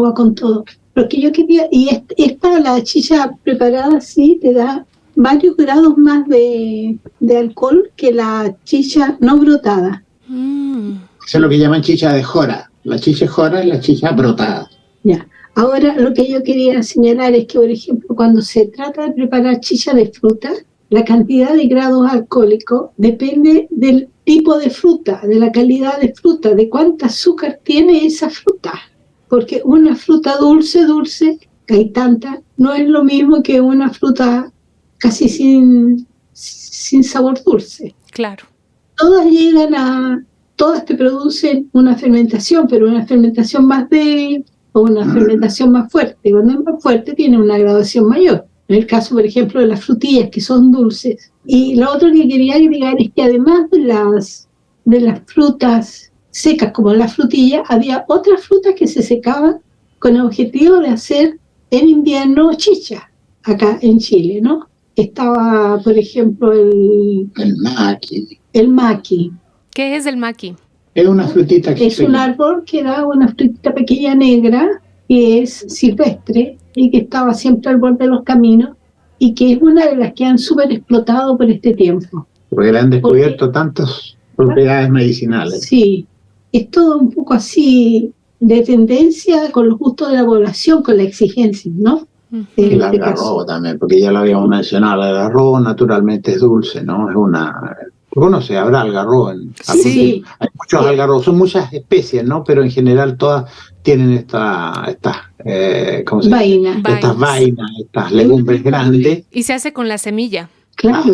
va con todo. Lo que yo quería, y es para la chicha preparada así, te da varios grados más de alcohol que la chicha no brotada. Eso es lo que llaman chicha de jora. La chicha de jora es la chicha brotada. Ya. Ahora, lo que yo quería señalar es que, por ejemplo, cuando se trata de preparar chicha de fruta, la cantidad de grados alcohólicos depende del tipo de fruta, de la calidad de fruta, de cuánta azúcar tiene esa fruta. Porque una fruta dulce, que hay tanta, no es lo mismo que una fruta casi sin sabor dulce. Claro. Todas te producen una fermentación, pero una fermentación más débil o una fermentación más fuerte. Cuando es más fuerte tiene una graduación mayor. En el caso, por ejemplo, de las frutillas que son dulces. Y lo otro que quería agregar es que además de las frutas secas como la frutilla, había otras frutas que se secaban con el objetivo de hacer en invierno chicha, acá en Chile, ¿no? Estaba, por ejemplo, el maqui. El maqui. ¿Qué es el maqui? Es una frutita que es un árbol que da una frutita pequeña negra, que es silvestre y que estaba siempre al borde de los caminos y que es una de las que han súper explotado por este tiempo. Porque le han descubierto tantas propiedades medicinales. Sí, es todo un poco así de tendencia con los gustos de la población, con la exigencia, ¿no? Y el algarrobo también, porque ya lo habíamos mencionado, el algarrobo naturalmente es dulce, ¿no? Es una... Bueno, se habrá algarrobo. Sí. Hay muchos algarrobos, son muchas especies, ¿no? Pero en general todas tienen estas ¿cómo se llama? Estas vainas, estas legumbres grandes. Y se hace con la semilla. Claro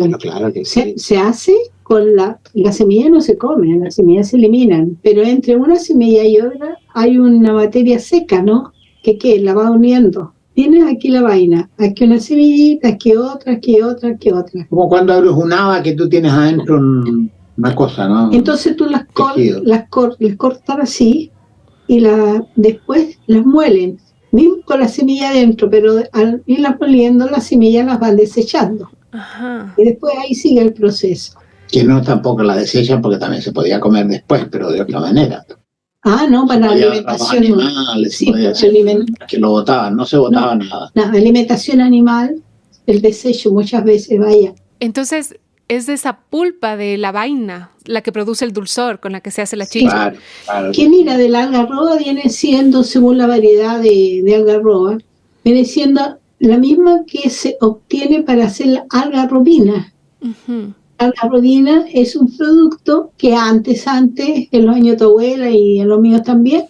que sí. Se hace con la semilla, no se come, las semillas se eliminan, pero entre una semilla y otra hay una materia seca, ¿no? Que la va uniendo. Tienes aquí la vaina, aquí una semillita, aquí otra, aquí otra, aquí otra. Como cuando abres un haba que tú tienes adentro una cosa, ¿no? Entonces tú las cortas así y después las muelen, mismo con la semilla adentro, pero al irlas moliendo las semillas las van desechando. Ajá. Y después ahí sigue el proceso. Que no tampoco la desechan porque también se podía comer después, pero de otra manera. No, para la alimentación. Animales, sí, que lo botaban, no se botaba nada. La alimentación animal, el desecho muchas veces, vaya. Entonces, es de esa pulpa de la vaina la que produce el dulzor con la que se hace la chicha. Claro. Que mira, de la algarroba viene siendo, según la variedad de algarroba, viene siendo la misma que se obtiene para hacer la algarrobina. Uh-huh. Algarrobina es un producto que antes, en los años de tu abuela y en los míos también,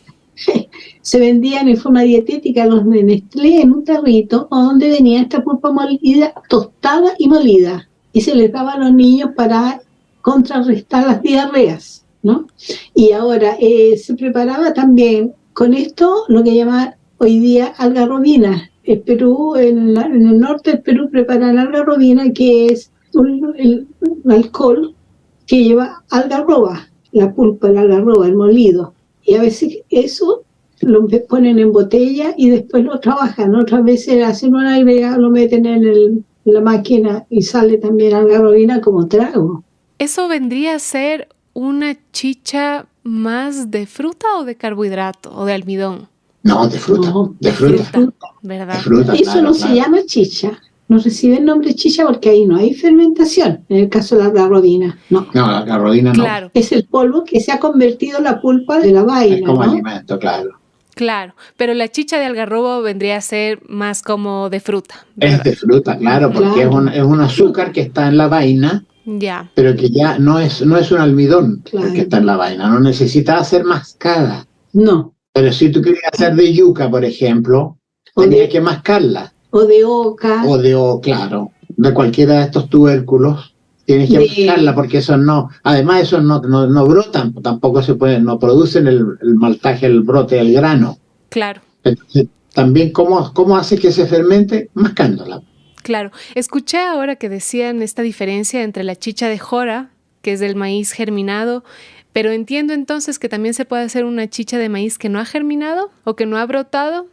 se vendían en forma dietética los de Nestlé en un tarrito donde venía esta pulpa molida, tostada y molida. Y se les daba a los niños para contrarrestar las diarreas, ¿no? Y ahora se preparaba también con esto lo que llaman hoy día algarrobina. El Perú, en el norte del Perú preparan algarrobina, que es el alcohol que lleva algarroba, la pulpa del algarroba, el molido. Y a veces eso lo ponen en botella y después lo trabajan. Otras veces hacen un agregado, lo meten en la máquina y sale también algarrobina como trago. ¿Eso vendría a ser una chicha más de fruta o de carbohidrato o de almidón? No, de fruta. No, de fruta. ¿Verdad? De fruta, eso no se llama chicha. No recibe el nombre chicha porque ahí no hay fermentación. En el caso de la algarrobina, no. No, la algarrobina no. Claro. Es el polvo que se ha convertido en la pulpa de la vaina, es como ¿no? alimento, claro. Claro, pero la chicha de algarrobo vendría a ser más como de fruta, ¿verdad? Es de fruta, claro, porque es un azúcar que está en la vaina, ya. Pero que ya no es un almidón el que está en la vaina, no necesita ser mascada. No. Pero si tú querías hacer de yuca, por ejemplo, O tenías de, que mascarla. o de oca, Claro, de cualquiera de estos tubérculos, tienes que mascarla de... porque esos no, además esos no brotan, tampoco se pueden, no producen el maltaje, el brote del grano. Claro. Entonces, también, ¿cómo hace que se fermente? Mascándola. Claro, escuché ahora que decían esta diferencia entre la chicha de jora, que es del maíz germinado, pero entiendo entonces que también se puede hacer una chicha de maíz que no ha germinado o que no ha brotado.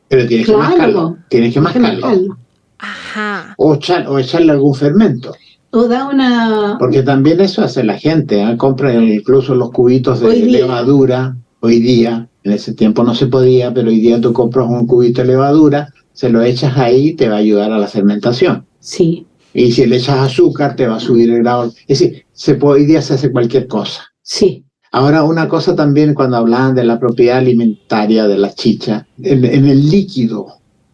Pero tienes que Claro, mascarlo, tienes que hay que mascarlo. mascarlo. Ajá. O echarle algún fermento. O da una... Porque también eso hace la gente, ¿eh? Compra incluso los cubitos de Hoy día. levadura, hoy día, en ese tiempo no se podía, pero hoy día tú compras un cubito de levadura, se lo echas ahí, te va a ayudar a la fermentación. Sí, Y si le echas azúcar, te va a subir el grado. Es decir, hoy día se hace cualquier cosa. sí. Ahora, una cosa también cuando hablaban de la propiedad alimentaria de la chicha, en el líquido,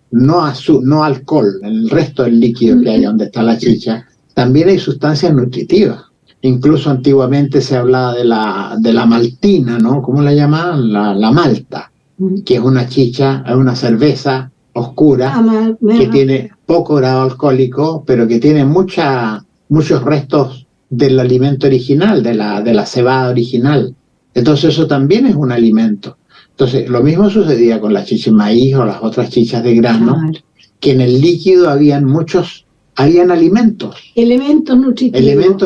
no alcohol, en el resto del líquido que hay donde está la chicha, también hay sustancias nutritivas. Incluso antiguamente se hablaba de la maltina, ¿no? ¿Cómo la llamaban? La malta, que es una chicha, es una cerveza oscura que tiene poco grado alcohólico, pero que tiene muchos restos del alimento original, de la cebada original. Entonces eso también es un alimento. Entonces lo mismo sucedía con la chicha de maíz o las otras chichas de grano, Claro. que en el líquido habían alimentos, Elementos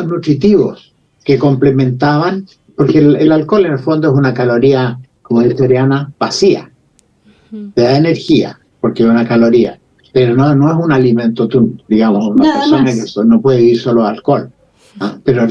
nutritivos que complementaban, porque el alcohol en el fondo es una caloría, como dice Oriana, vacía, te da energía, porque es una caloría, pero no es un alimento, digamos, una Nada persona más. que no puede vivir solo de alcohol. Pero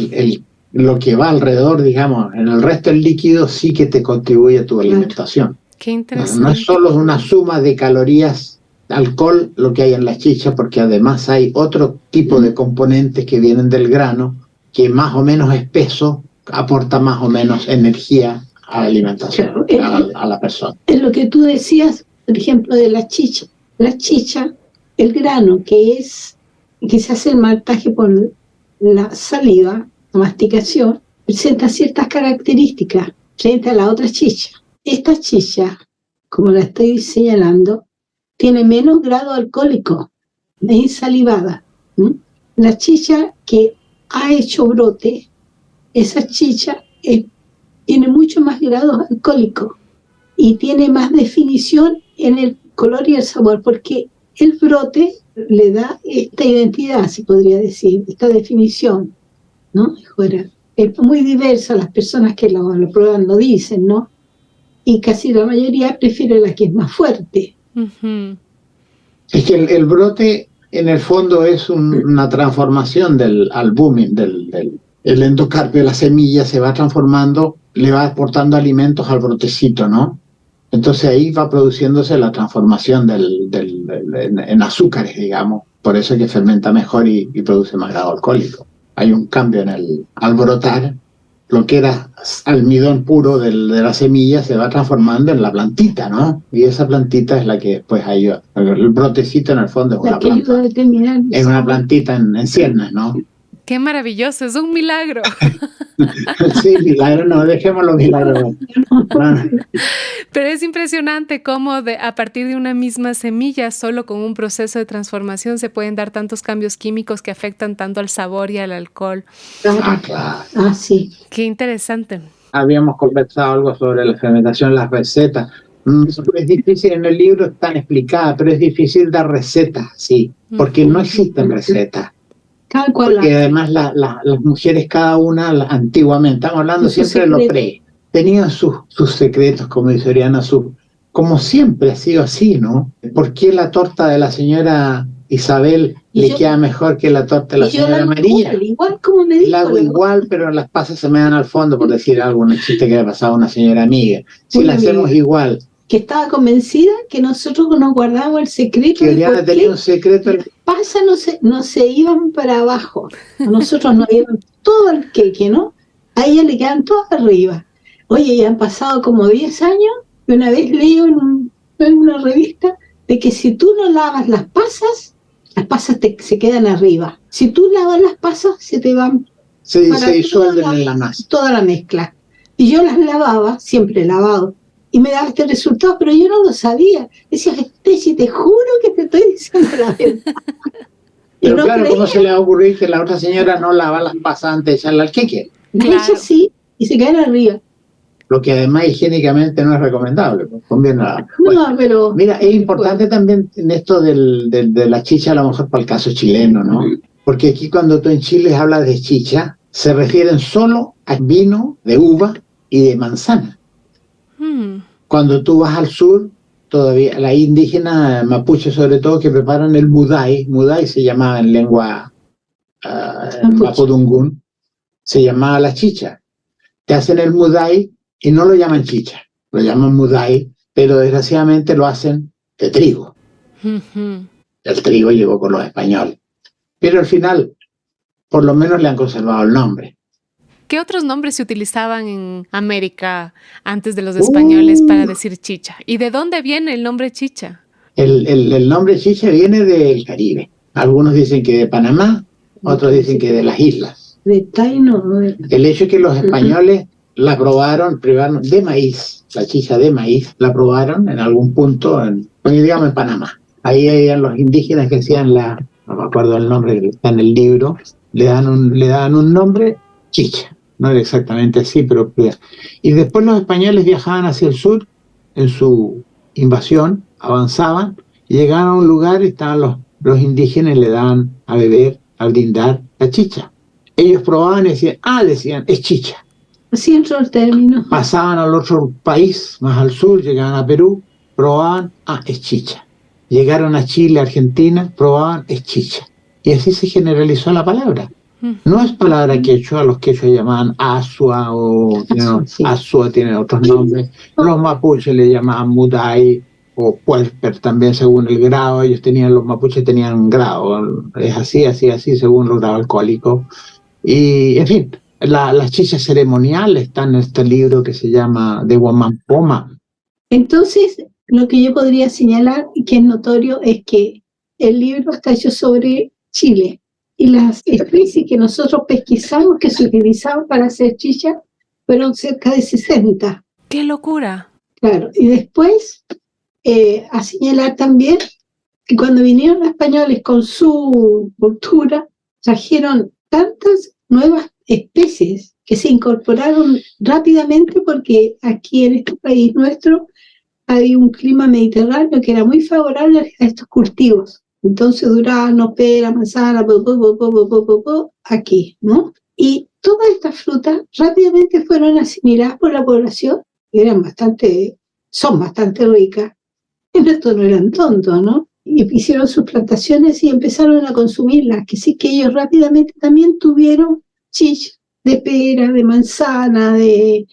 lo que va alrededor, digamos, en el resto del líquido sí que te contribuye a tu alimentación. Qué interesante. No es solo una suma de calorías, alcohol, lo que hay en la chicha, porque además hay otro tipo de componentes que vienen del grano, que más o menos espeso, aporta más o menos energía a la alimentación, Claro, a la persona. es lo que tú decías, por ejemplo, de la chicha. La chicha, el grano que se hace el maltaje por la saliva, la masticación, presenta ciertas características frente a la otra chicha. Esta chicha, como la estoy señalando, tiene menos grado alcohólico, es insalivada. La chicha que ha hecho brote, esa chicha tiene mucho más grado alcohólico y tiene más definición en el color y el sabor, porque el brote le da esta identidad, se podría decir, esta definición, ¿no? Es muy diversa, las personas que lo prueban lo dicen, ¿no? Y casi la mayoría prefiere la que es más fuerte. Uh-huh. Es que el brote, en el fondo, es una transformación del albúmin, el endocarpio de la semilla se va transformando, le va aportando alimentos al brotecito, ¿no? Entonces ahí va produciéndose la transformación en azúcares, digamos. Por eso es que fermenta mejor y produce más grado alcohólico. Hay un cambio al brotar, lo que era almidón puro de la semilla se va transformando en la plantita, ¿no? Y esa plantita es la que después ayuda. El brotecito en el fondo es una planta. Es una plantita en ciernes, ¿no? ¡Qué maravilloso! ¡Es un milagro! Sí, milagro, no, dejémoslo milagro. Pero es impresionante cómo a partir de una misma semilla, solo con un proceso de transformación, se pueden dar tantos cambios químicos que afectan tanto al sabor y al alcohol. Claro. Sí. ¡Qué interesante! Habíamos conversado algo sobre la fermentación, las recetas. Es difícil, en el libro están explicadas, pero es difícil dar recetas, sí, porque no existen recetas. Porque además las mujeres, cada una, antiguamente, estamos hablando siempre de lo tenían sus secretos, como dice Oriana, como siempre ha sido así, ¿no? ¿Por qué la torta de la señora Isabel le queda mejor que la torta de la señora María? Igual como me dijo. La hago igual, pero las pasas se me dan al fondo, por decir algo, un chiste que le ha pasado a una señora amiga. Si la hacemos igual. Que estaba convencida que nosotros nos guardábamos el secreto. Que Oriana tenía un secreto. Pasa, no se iban para abajo. A nosotros nos iban todo el queque, ¿no? A ella le quedan todos arriba. Oye, ya han pasado como 10 años y una vez leí en una revista de que si tú no lavas las pasas se quedan arriba. Si tú lavas las pasas, se te van. Se disuelven en la masa. Toda la mezcla. Y yo las lavaba, siempre he lavado. y me daba este resultado, pero yo no lo sabía. Decía, Tessy, te juro que te estoy diciendo la verdad. Pero no claro, creía. ¿Cómo se le va a ocurrir que la otra señora no lava las pasas antes de echarle al queque? Claro. Ella sí, y se caen arriba. Lo que además higiénicamente no es recomendable. Conviene nada. Bueno, no, pero... Mira, es importante también en esto de la chicha, a lo mejor para el caso chileno, ¿no? Porque aquí cuando tú en Chile hablas de chicha, se refieren solo a vino de uva y de manzana. Cuando tú vas al sur, todavía la indígena mapuche sobre todo, que preparan el mudai se llamaba en lengua mapudungún, se llamaba la chicha. Te hacen el mudai y no lo llaman chicha, lo llaman mudai, pero desgraciadamente lo hacen de trigo. El trigo llegó con los españoles, pero al final por lo menos le han conservado el nombre. ¿Qué otros nombres se utilizaban en América antes de los españoles para decir chicha? ¿Y de dónde viene el nombre chicha? El nombre chicha viene del Caribe. Algunos dicen que de Panamá, otros dicen que de las islas. De Taino. El hecho es que los españoles la probaron de maíz, la chicha de maíz, la probaron en algún punto, digamos en Panamá. Ahí habían los indígenas que hacían no me acuerdo el nombre que está en el libro, le dan un nombre, chicha. No era exactamente así, pero... Y después los españoles viajaban hacia el sur, en su invasión, avanzaban, y llegaban a un lugar y estaban los indígenas y le daban a beber, a brindar la chicha. Ellos probaban y decían, es chicha. Así entró el término. Pasaban al otro país, más al sur, llegaban a Perú, probaban, es chicha. Llegaron a Chile, Argentina, probaban, es chicha. Y así se generalizó la palabra. No es palabra quechua, los quechua llamaban asua, asua tiene otros nombres. Los mapuches le llamaban mudai o puerper también según el grado. Los mapuches tenían un grado, es así, según el grado alcohólico. Y, en fin, las chichas ceremoniales están en este libro que se llama de Huamampoma. Entonces, lo que yo podría señalar, y que es notorio, es que el libro está hecho sobre Chile. Y las especies que nosotros pesquisamos que se utilizaban para hacer chicha fueron cerca de 60. ¡Qué locura! Claro, y después a señalar también que cuando vinieron los españoles con su cultura, trajeron tantas nuevas especies que se incorporaron rápidamente porque aquí en este país nuestro hay un clima mediterráneo que era muy favorable a estos cultivos. Entonces durazno, pera, manzana, aquí, ¿no? Y todas estas frutas rápidamente fueron asimiladas por la población, y son bastante ricas. En esto no eran tontos, ¿no? Y hicieron sus plantaciones y empezaron a consumirlas, que sí que ellos rápidamente también tuvieron chicha de pera, de manzana, de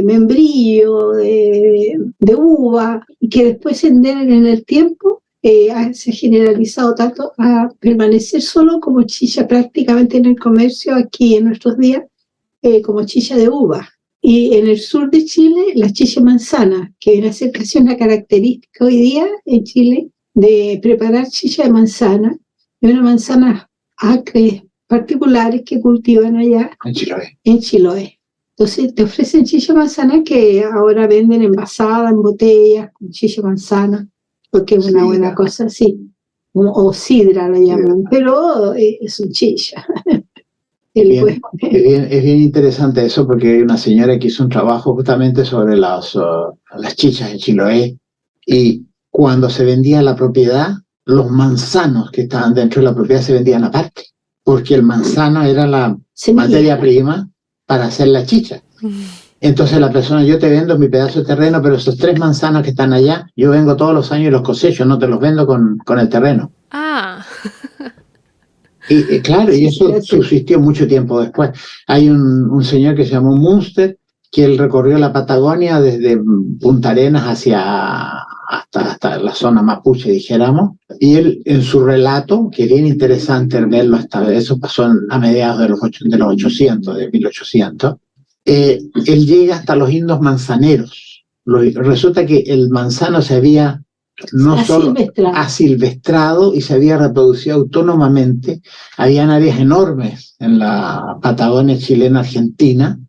membrillo, de uva, y que después en el tiempo se ha generalizado tanto a permanecer solo como chicha prácticamente en el comercio aquí en nuestros días, como chicha de uva. Y en el sur de Chile, la chicha manzana, que viene a ser casi una característica hoy día en Chile de preparar chicha de manzana, de unas manzanas acres particulares que cultivan allá en Chiloé. Entonces te ofrecen chicha manzana que ahora venden envasada en botellas con chicha manzana, porque es una buena cosa así, o sidra la llaman, pero es un chicha. Es bien interesante eso, porque hay una señora que hizo un trabajo justamente sobre las chichas en Chiloé, y cuando se vendía la propiedad, los manzanos que estaban dentro de la propiedad se vendían aparte, porque el manzano era la materia prima para hacer la chicha. Entonces la persona, yo te vendo mi pedazo de terreno, pero esos 3 manzanos que están allá, yo vengo todos los años y los cosecho, no te los vendo con el terreno. Y claro, y eso subsistió mucho tiempo después. Hay un señor que se llamó Munster, que él recorrió la Patagonia desde Punta Arenas hasta la zona mapuche, dijéramos, y él en su relato, que es bien interesante verlo, eso pasó a mediados de los 800, de 1800, él llega hasta los indios manzaneros. Resulta que el manzano se había no solo asilvestrado y se había reproducido autónomamente. Habían áreas enormes en la Patagonia chilena argentina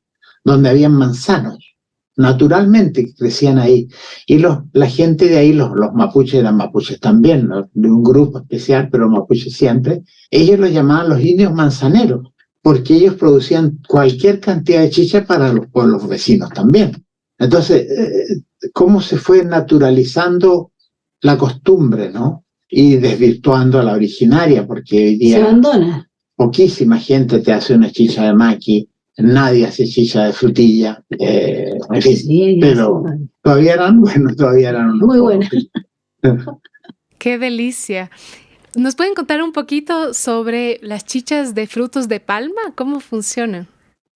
donde habían manzanos, naturalmente crecían ahí. Y la gente de ahí, los mapuches eran mapuches también, ¿no? De un grupo especial, pero mapuches siempre, ellos los llamaban los indios manzaneros, porque ellos producían cualquier cantidad de chicha para los pueblos vecinos también. Entonces, cómo se fue naturalizando la costumbre, ¿no? Y desvirtuando a la originaria, porque hoy día Se abandona. poquísima gente te hace una chicha de maqui, nadie hace chicha de frutilla, en fin, Sí, pero sí, todavía eran buenos, todavía eran unos muy pocos. buenas. ¡Qué delicia! ¿Nos pueden contar un poquito sobre las chichas de frutos de palma? ¿Cómo funcionan?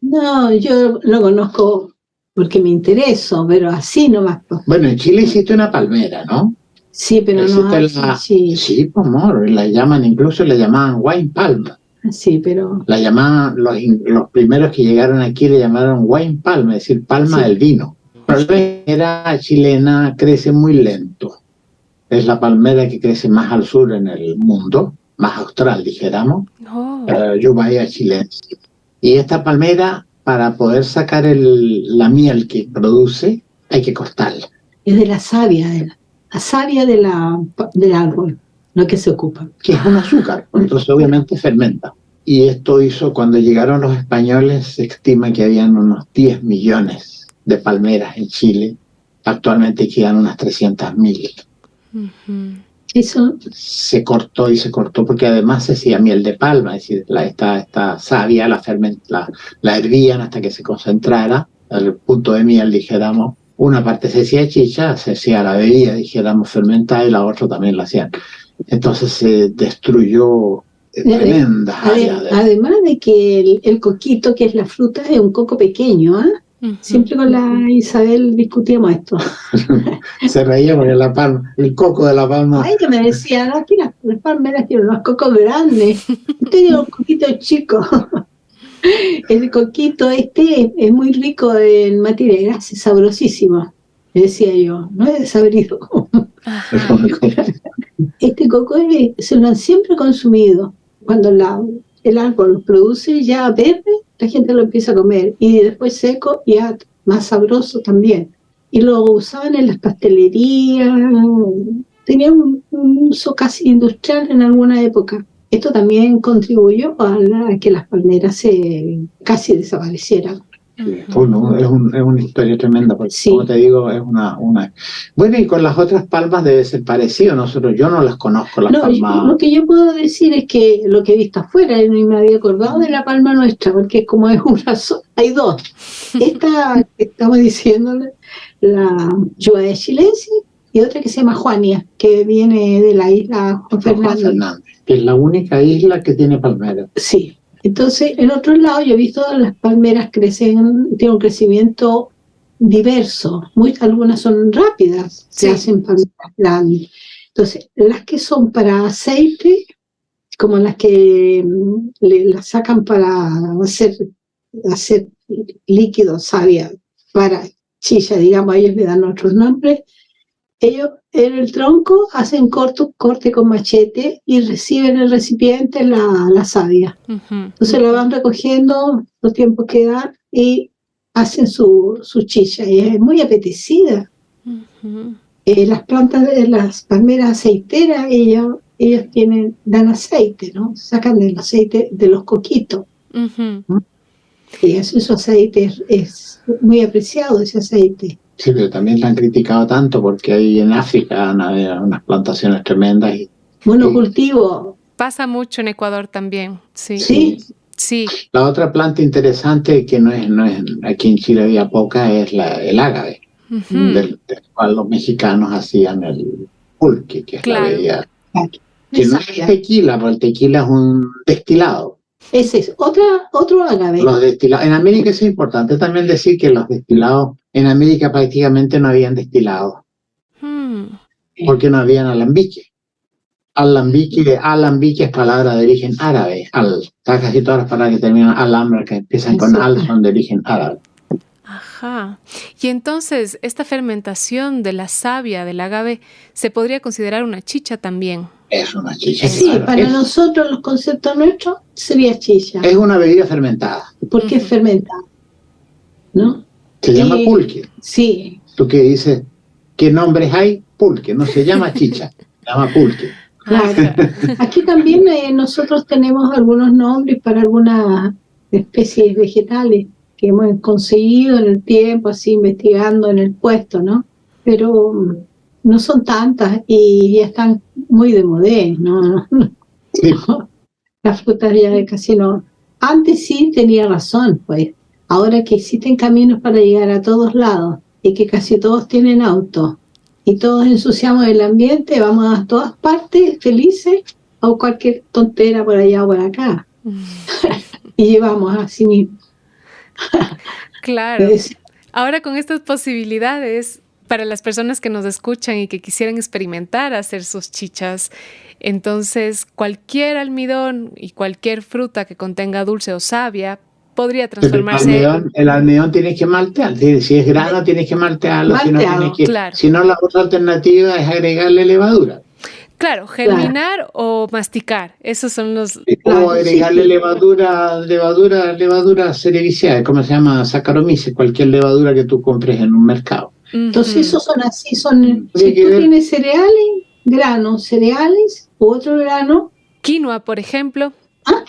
No, yo lo conozco porque me intereso, pero así nomás. Pues. Bueno, en Chile existe una palmera, ¿no? Sí, pero no Existe así, sí, sí, pues amor, la llaman, incluso le llamaban wine palma. sí, pero La llamaban, los primeros que llegaron aquí le llamaron wine palma, es decir, palma sí. del vino. La palmera chilena crece muy lento. Es la palmera que crece más al sur en el mundo, más austral, dijéramos, Oh. Yubaya chilense. Y esta palmera, para poder sacar la miel que produce, hay que cortarla. Es de la savia del árbol, lo que se ocupa. Que es un azúcar, entonces obviamente fermenta. Y esto hizo, cuando llegaron los españoles, se estima que habían unos 10 millones de palmeras en Chile. Actualmente quedan unas 300.000. Uh-huh. Eso, Se cortó y se cortó porque además se hacía miel de palma, es decir, esta savia la hervían hasta que se concentrara al punto de miel, dijéramos. Una parte se hacía chicha, se hacía la bebida, dijéramos, fermentada, y la otra también la hacían. Entonces se destruyó tremendas áreas. Además de que el coquito, que es la fruta, es un coco pequeño, ¿eh? Uh-huh. Siempre con la Isabel discutíamos esto. Se reía porque el coco de la palma. Ay, que me decía, no, aquí las palmeras tienen unos cocos grandes. Usted tiene un coquito chico. El coquito este es muy rico en materia de grasa, es sabrosísimo. Le decía yo, no es desabrido. Ajá. Este coco se lo han siempre consumido. Cuando el árbol lo produce ya verde, la gente lo empieza a comer. Y después seco, ya más sabroso también. Y lo usaban en las pastelerías. Tenía un uso casi industrial en alguna época. Esto también contribuyó a que las palmeras casi desaparecieran. Bueno, es una historia tremenda, porque Sí. como te digo, es una... Bueno, y con las otras palmas debe ser parecido. Yo no las conozco, las palmas. Lo que yo puedo decir es que lo que he visto afuera, y me había acordado de la palma nuestra, porque como es una sola, hay dos. Esta que estamos diciéndole, la Yubaya chilense, y otra que se llama Juania, que viene de la isla Juan Fernández. Que es la única isla que tiene palmeras. Sí. Entonces, en otros lados yo he visto las palmeras tienen un crecimiento diverso. Algunas son rápidas, Sí. se hacen palmeras grandes. Entonces, las que son para aceite, como las que las sacan para hacer líquido, savia, para chicha, digamos, ellos le dan otros nombres. Ellos en el tronco hacen corte con machete y reciben en el recipiente la savia. Uh-huh. Entonces la van recogiendo los tiempos que dan y hacen su chicha. Y es muy apetecida. Uh-huh. Las plantas de las palmeras aceiteras, ellas dan aceite, ¿no? Sacan el aceite de los coquitos. Uh-huh. Y eso, ese aceite es muy apreciado, ese aceite. Sí, pero también la han criticado tanto porque ahí en África han habido unas plantaciones tremendas. Monocultivo. Pasa mucho en Ecuador también, sí. Sí. Sí. La otra planta interesante que no es aquí en Chile había poca es el ágave, Uh-huh. del cual los mexicanos hacían el pulque, que es Claro. la bebida. Que no es tequila, porque el tequila es un destilado. Ese es otro ágave. Los destilados, en América es importante también decir que los destilados, en América prácticamente no habían destilados, porque no habían alambique. Alambique es palabra de origen árabe. Casi todas las palabras que terminan alambre, que empiezan con al, son de origen árabe. Ajá. Y entonces, esta fermentación de la savia del agave se podría considerar una chicha también. Es una chicha. Sí, claro. para nosotros, los conceptos nuestros, sería chicha. Es una bebida fermentada. Porque es fermentada, ¿no? Se llama pulque. Sí. Tú que dices, ¿qué nombres hay? Pulque, no se llama chicha, se llama pulque. Claro. Aquí también nosotros tenemos algunos nombres para algunas especies vegetales que hemos conseguido en el tiempo, así investigando en el puesto, ¿no? Pero no son tantas y ya están muy de modé, ¿no? Sí. Las frutas ya casi no. Antes sí tenía razón, pues. Ahora que existen caminos para llegar a todos lados y que casi todos tienen auto y todos ensuciamos el ambiente, vamos a todas partes felices o cualquier tontera por allá o por acá. Y llevamos así mismo. Claro. Ahora con estas posibilidades, para las personas que nos escuchan y que quisieran experimentar hacer sus chichas, entonces cualquier almidón y cualquier fruta que contenga dulce o savia podría transformarse. El almidón tienes que maltear. Si es grano, tienes que maltearlo. Claro. Si no, la otra alternativa es agregarle levadura. Claro, germinar o masticar. Esos son los. O agregarle levadura cerevisiae, ¿cómo se llama? Saccharomyces, cualquier levadura que tú compres en un mercado. Entonces esos son así, si tú tienes cereales, granos, cereales, otro grano. Quinoa, por ejemplo.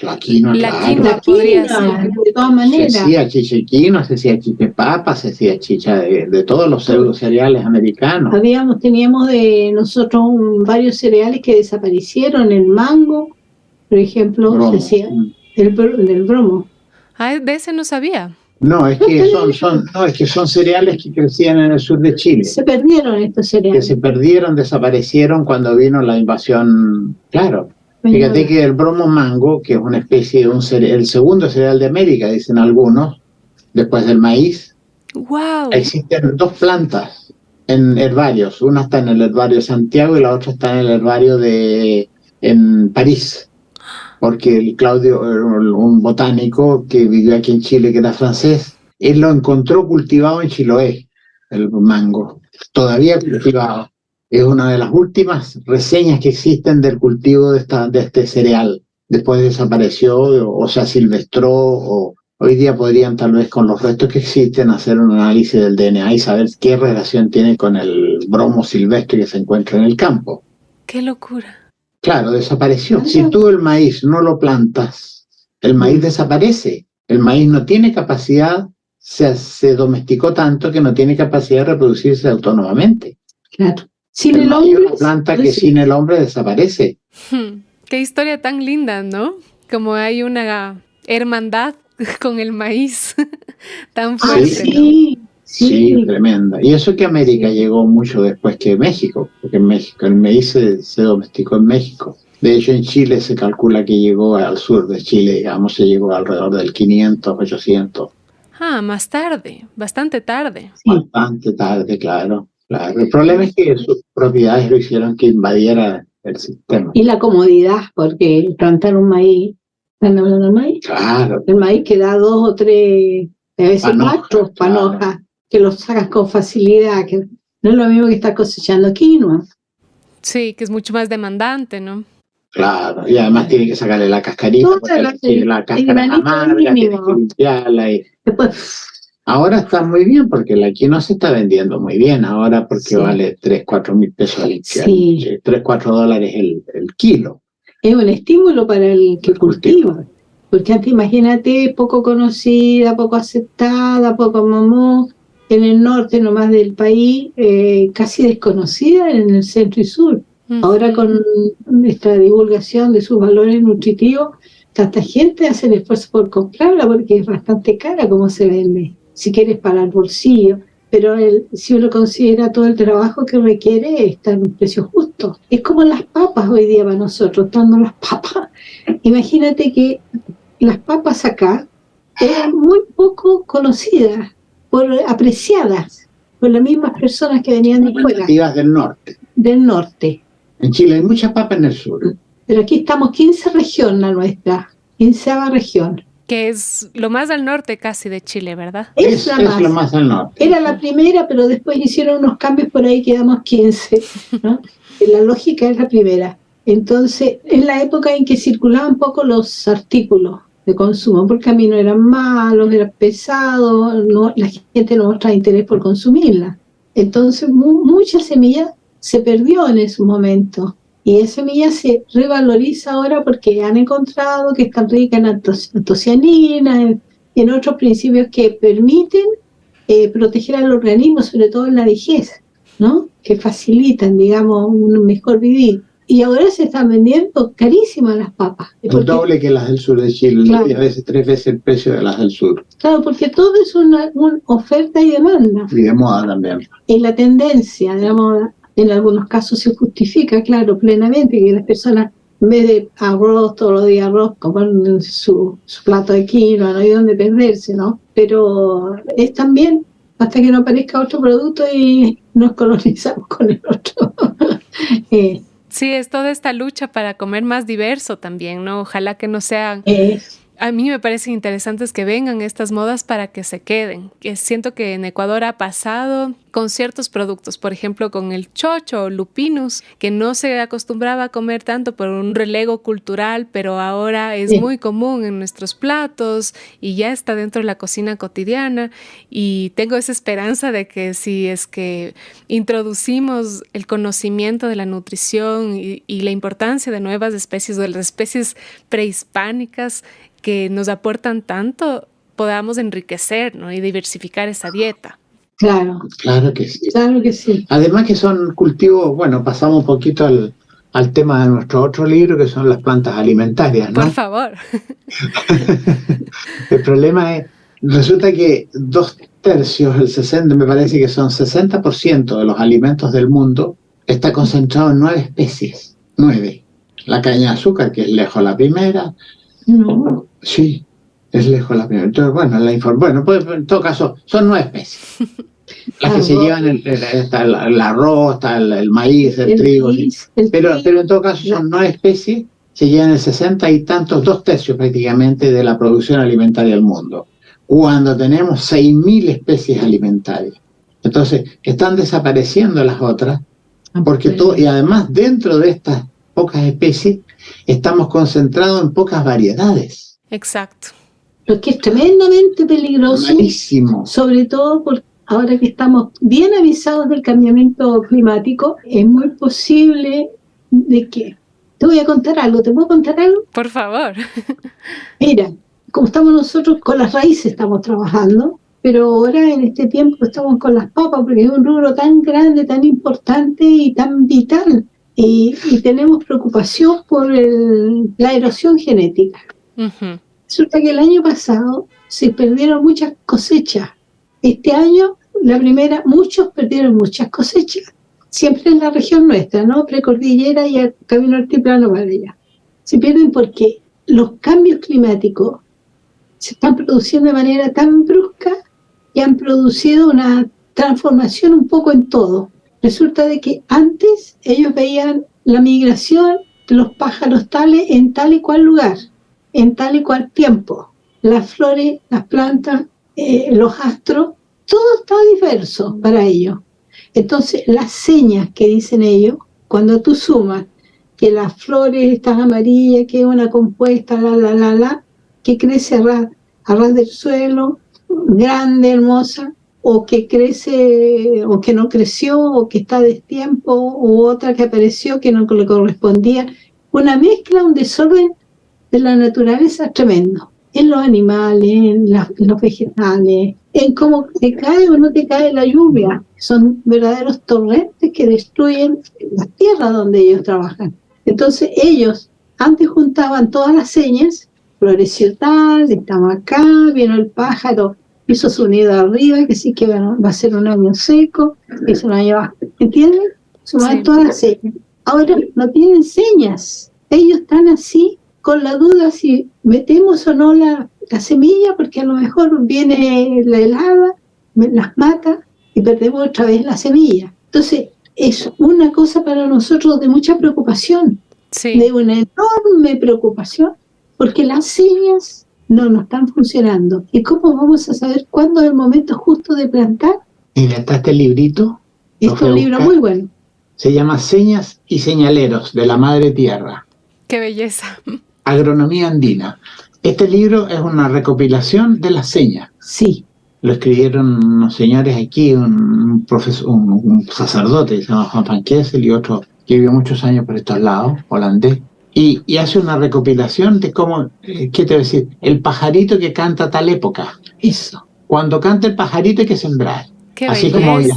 La quinoa, quinoa podría ser. De todas maneras. Se hacía chicha de quinoa, se hacía chicha de papa, se hacía chicha de todos los cereales americanos. Teníamos de nosotros varios cereales que desaparecieron, el mango, por ejemplo, se hacía del bromo. De ese no sabía. No, es que son cereales que crecían en el sur de Chile. Se perdieron estos cereales. Desaparecieron cuando vino la invasión, claro. Fíjate que el bromo mango, que es una especie de el segundo cereal de América, dicen algunos, después del maíz. ¡Wow! Existen dos plantas en herbarios. Una está en el herbario de Santiago y la otra está en el herbario en París. Porque el Claudio, un botánico que vivió aquí en Chile, que era francés, él lo encontró cultivado en Chiloé, el mango, todavía cultivado. Es una de las últimas reseñas que existen del cultivo de este cereal. Después desapareció o se asilvestró, o hoy día podrían tal vez con los restos que existen hacer un análisis del DNA y saber qué relación tiene con el bromo silvestre que se encuentra en el campo. ¡Qué locura! Claro, desapareció. Si tú el maíz no lo plantas, el maíz desaparece. El maíz no tiene capacidad, se domesticó tanto que no tiene capacidad de reproducirse autónomamente. Claro. Sin el hombre, una planta que sin el hombre desaparece. Qué historia tan linda, ¿no? Como hay una hermandad con el maíz tan fuerte. Sí, tremenda. Y eso que América llegó mucho después que México, porque en México el maíz se domesticó en México. De hecho, en Chile se calcula que llegó al sur de Chile, digamos, se llegó alrededor del 500, 800. Más tarde, bastante tarde. Bastante tarde, claro. El problema es que sus propiedades lo hicieron que invadiera el sistema. Y la comodidad, porque plantar un maíz, ¿están hablando del maíz? Claro. El maíz que da 2 o 3, a veces 4 panojas, que los sacas con facilidad, que no es lo mismo que estar cosechando quinoa. Sí, que es mucho más demandante, ¿no? Claro, y además tiene que sacarle la cascarita, porque la cáscara es amarga, tiene que limpiarla. Después... Ahora está muy bien, porque la quinoa se está vendiendo muy bien ahora, porque vale 3-4 mil pesos, $3-4 el kilo. Es un estímulo para el que cultiva, porque antes imagínate, poco conocida, poco aceptada, poco mamó, en el norte nomás del país, casi desconocida en el centro y sur. Ahora con esta divulgación de sus valores nutritivos, tanta gente hace el esfuerzo por comprarla porque es bastante cara como se vende, si quieres para el bolsillo, pero si uno considera todo el trabajo que requiere, está en un precio justo. Es como las papas hoy día para nosotros, dando las papas. Imagínate que las papas acá eran muy poco conocidas, apreciadas por las mismas personas que venían de fuera. Nativas del norte. Del norte. En Chile hay muchas papas en el sur. Pero aquí estamos 15 región la nuestra, 15ª región. Que es lo más al norte casi de Chile, ¿verdad? Es lo más al norte. Era la primera, pero después hicieron unos cambios por ahí, quedamos 15, ¿no? La lógica es la primera. Entonces, es la época en que circulaban un poco los artículos, de consumo, porque a mí no eran malos, eran pesados, no, la gente no mostraba interés por consumirla. Entonces mucha semilla se perdió en ese momento y esa semilla se revaloriza ahora porque han encontrado que están ricas en antocianinas, en otros principios que permiten proteger al organismo, sobre todo en la vejez, ¿no? Que facilitan, digamos, un mejor vivir. Y ahora se están vendiendo carísimas las papas. El doble que las del sur de Chile, claro. Y a veces 3 veces el precio de las del sur. Claro, porque todo es una oferta y demanda. Y de moda también. Y la tendencia de la moda, en algunos casos se justifica, claro, plenamente, que las personas, en vez de arroz, todos los días arroz, coman su plato de quinoa, no hay dónde perderse, ¿no? Pero es también hasta que no aparezca otro producto y nos colonizamos con el otro. Sí, es toda esta lucha para comer más diverso también, ¿no? Ojalá que no sean... A mí me parecen interesantes que vengan estas modas para que se queden. Que siento que en Ecuador ha pasado con ciertos productos, por ejemplo, con el chocho o lupinus, que no se acostumbraba a comer tanto por un relego cultural, pero ahora es muy común en nuestros platos y ya está dentro de la cocina cotidiana. Y tengo esa esperanza de que si es que introducimos el conocimiento de la nutrición y la importancia de nuevas especies o de las especies prehispánicas que nos aportan tanto, podamos enriquecer, ¿no? Y diversificar esa dieta. Claro. Claro que sí. Claro que sí. Además que son cultivos, bueno, pasamos un poquito al tema de nuestro otro libro, que son las plantas alimentarias, ¿no? Por favor. El problema es, resulta que 2/3, el 60, me parece que son 60% de los alimentos del mundo, está concentrado en 9 especies. 9. La caña de azúcar, que es lejos la primera. No. Sí, es lejos la primera. Entonces, pues en todo caso, son 9 especies. Las que se llevan el arroz, el maíz, el trigo. Pero en todo caso son 9 especies, se llevan el 60 y tantos, 2/3 prácticamente de la producción alimentaria del mundo. Cuando tenemos 6.000 especies alimentarias. Entonces, están desapareciendo las otras, porque y además dentro de estas pocas especies, estamos concentrados en pocas variedades. Exacto. Lo que es tremendamente peligroso. Malísimo. Sobre todo porque ahora que estamos bien avisados del cambiamiento climático, es muy posible de que... Te voy a contar algo, ¿te puedo contar algo? Por favor. Mira, como estamos nosotros con las raíces, estamos trabajando, pero ahora en este tiempo estamos con las papas, porque es un rubro tan grande, tan importante y tan vital. Y tenemos preocupación por la erosión genética. Uh-huh. Resulta que el año pasado se perdieron muchas cosechas. Este año, muchos perdieron muchas cosechas. Siempre en la región nuestra, ¿no? Precordillera y el camino altiplano para allá. Se pierden porque los cambios climáticos se están produciendo de manera tan brusca y han producido una transformación un poco en todo. Resulta de que antes ellos veían la migración de los pájaros tales en tal y cual lugar, en tal y cual tiempo. Las flores, las plantas, los astros, todo está diverso para ellos. Entonces, las señas que dicen ellos, cuando tú sumas que las flores están amarillas, que es una compuesta, que crece a ras del suelo, grande, hermosa, o que crece, o que no creció, o que está a destiempo, o otra que apareció que no le correspondía. Una mezcla, un desorden de la naturaleza tremendo. En los animales, en los vegetales, en cómo te cae o no te cae la lluvia. Son verdaderos torrentes que destruyen las tierras donde ellos trabajan. Entonces ellos antes juntaban todas las señas, floreció tal, estaba acá, vino el pájaro, hizo su nido arriba, que sí que va a ser un año seco, es un año bajo, ¿entienden? Suman todas las señas. Ahora no tienen señas, ellos están así, con la duda si metemos o no la semilla, porque a lo mejor viene la helada, las mata y perdemos otra vez la semilla. Entonces es una cosa para nosotros de mucha preocupación, de una enorme preocupación, porque las señas no están funcionando. ¿Y cómo vamos a saber cuándo es el momento justo de plantar? Mira, está este librito. Es un libro muy bueno. Se llama Señas y Señaleros de la Madre Tierra. ¡Qué belleza! Agronomía andina. Este libro es una recopilación de las señas. Sí. Lo escribieron unos señores aquí, un sacerdote que se llama Juan van Kessel y otro que vivió muchos años por estos lados, holandés, y hace una recopilación de cómo, ¿qué te voy a decir? El pajarito que canta a tal época. Eso. Cuando canta el pajarito hay que sembrar. ¡Qué Así belleza! como hoy,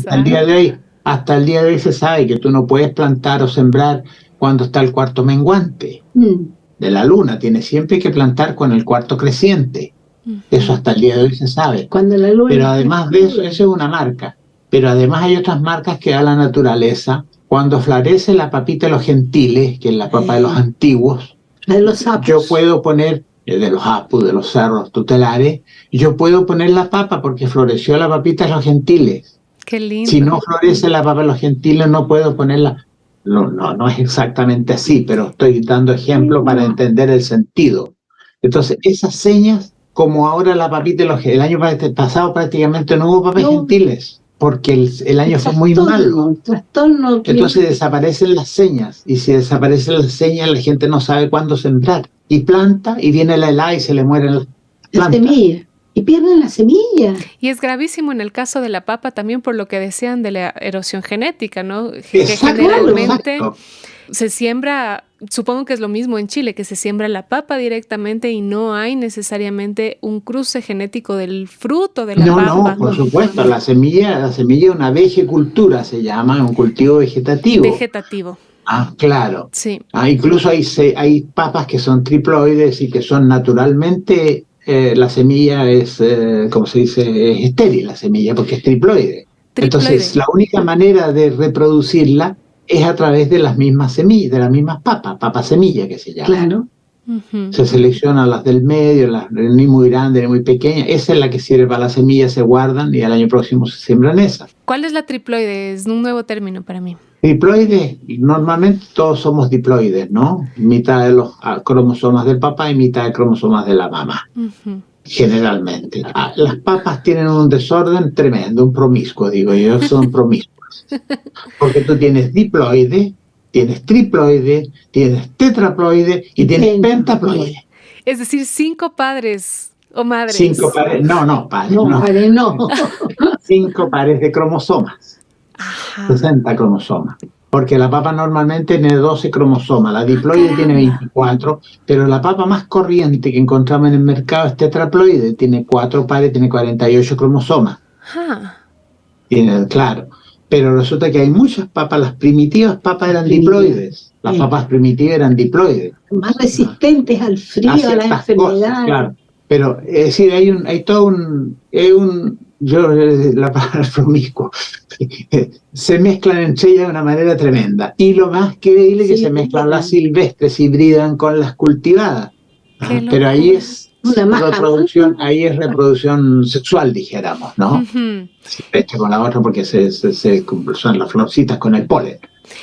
hasta el día de hoy se sabe que tú no puedes plantar o sembrar cuando está el cuarto menguante de la luna. Tienes siempre que plantar con el cuarto creciente. Eso hasta el día de hoy se sabe. Cuando la luna... Pero además de eso es una marca. Pero además hay otras marcas que da la naturaleza. Cuando florece la papita de los gentiles, que es la papa de los antiguos, de los sapos. yo puedo poner, de los apus, de los cerros tutelares, yo puedo poner la papa porque floreció la papita de los gentiles. ¡Qué lindo! Si no florece la papa de los gentiles, no puedo ponerla. No es exactamente así, pero estoy dando ejemplo para entender el sentido. Entonces, esas señas, como ahora la papita de el año pasado prácticamente no hubo papas gentiles, porque el año fue muy malo. Trastorno. Entonces desaparecen las señas, y si desaparecen las señas, la gente no sabe cuándo sembrar. Y planta, y viene la helada y se le mueren las plantas. La semilla. Y pierden la semilla. Y es gravísimo en el caso de la papa también por lo que decían de la erosión genética, ¿no? Exacto, que generalmente exacto. se siembra, supongo que es lo mismo en Chile, que se siembra la papa directamente y no hay necesariamente un cruce genético del fruto de la papa. No, por supuesto, la semilla es una vegecultura, se llama, un cultivo vegetativo. Vegetativo. Ah, claro. Sí. Incluso hay papas que son triploides y que son naturalmente, la semilla es, ¿cómo se dice? Es estéril la semilla porque es triploide. Entonces, la única manera de reproducirla es a través de las mismas semillas, de las mismas papas semilla que se llama. Claro. Se seleccionan las del medio, las ni muy grandes ni muy pequeñas. Esa es la que sirve para las semillas, se guardan y al año próximo se siembran esas. ¿Cuál es la triploide? Es un nuevo término para mí. Triploides, normalmente todos somos diploides, ¿no? Mitad de los cromosomas del papá y mitad de cromosomas de la mamá. Generalmente. Las papas tienen un desorden tremendo, un promiscuo, digo yo, son promiscuos. Porque tú tienes diploide, tienes triploide, tienes tetraploide y tienes pentaploide. Es decir, 5 padres o madres. 5 pares, no, padres, no. Padre, no. 5 pares de cromosomas. Ajá. 60 cromosomas. Porque la papa normalmente tiene 12 cromosomas, la diploide tiene 24, pero la papa más corriente que encontramos en el mercado es tetraploide, tiene 4 pares, tiene 48 cromosomas. Claro. Pero resulta que hay muchas papas, las primitivas papas eran diploides, las papas primitivas eran diploides. Más resistentes al frío, a la enfermedad. Claro. Pero es decir, hay todo un la palabra promiscuo, se mezclan entre ellas de una manera tremenda. Y lo más increíble es que se mezclan las silvestres, hibridan con las cultivadas. Pero ahí es reproducción sexual, dijéramos, ¿no? Silvestre con la otra porque son las florcitas con el polen.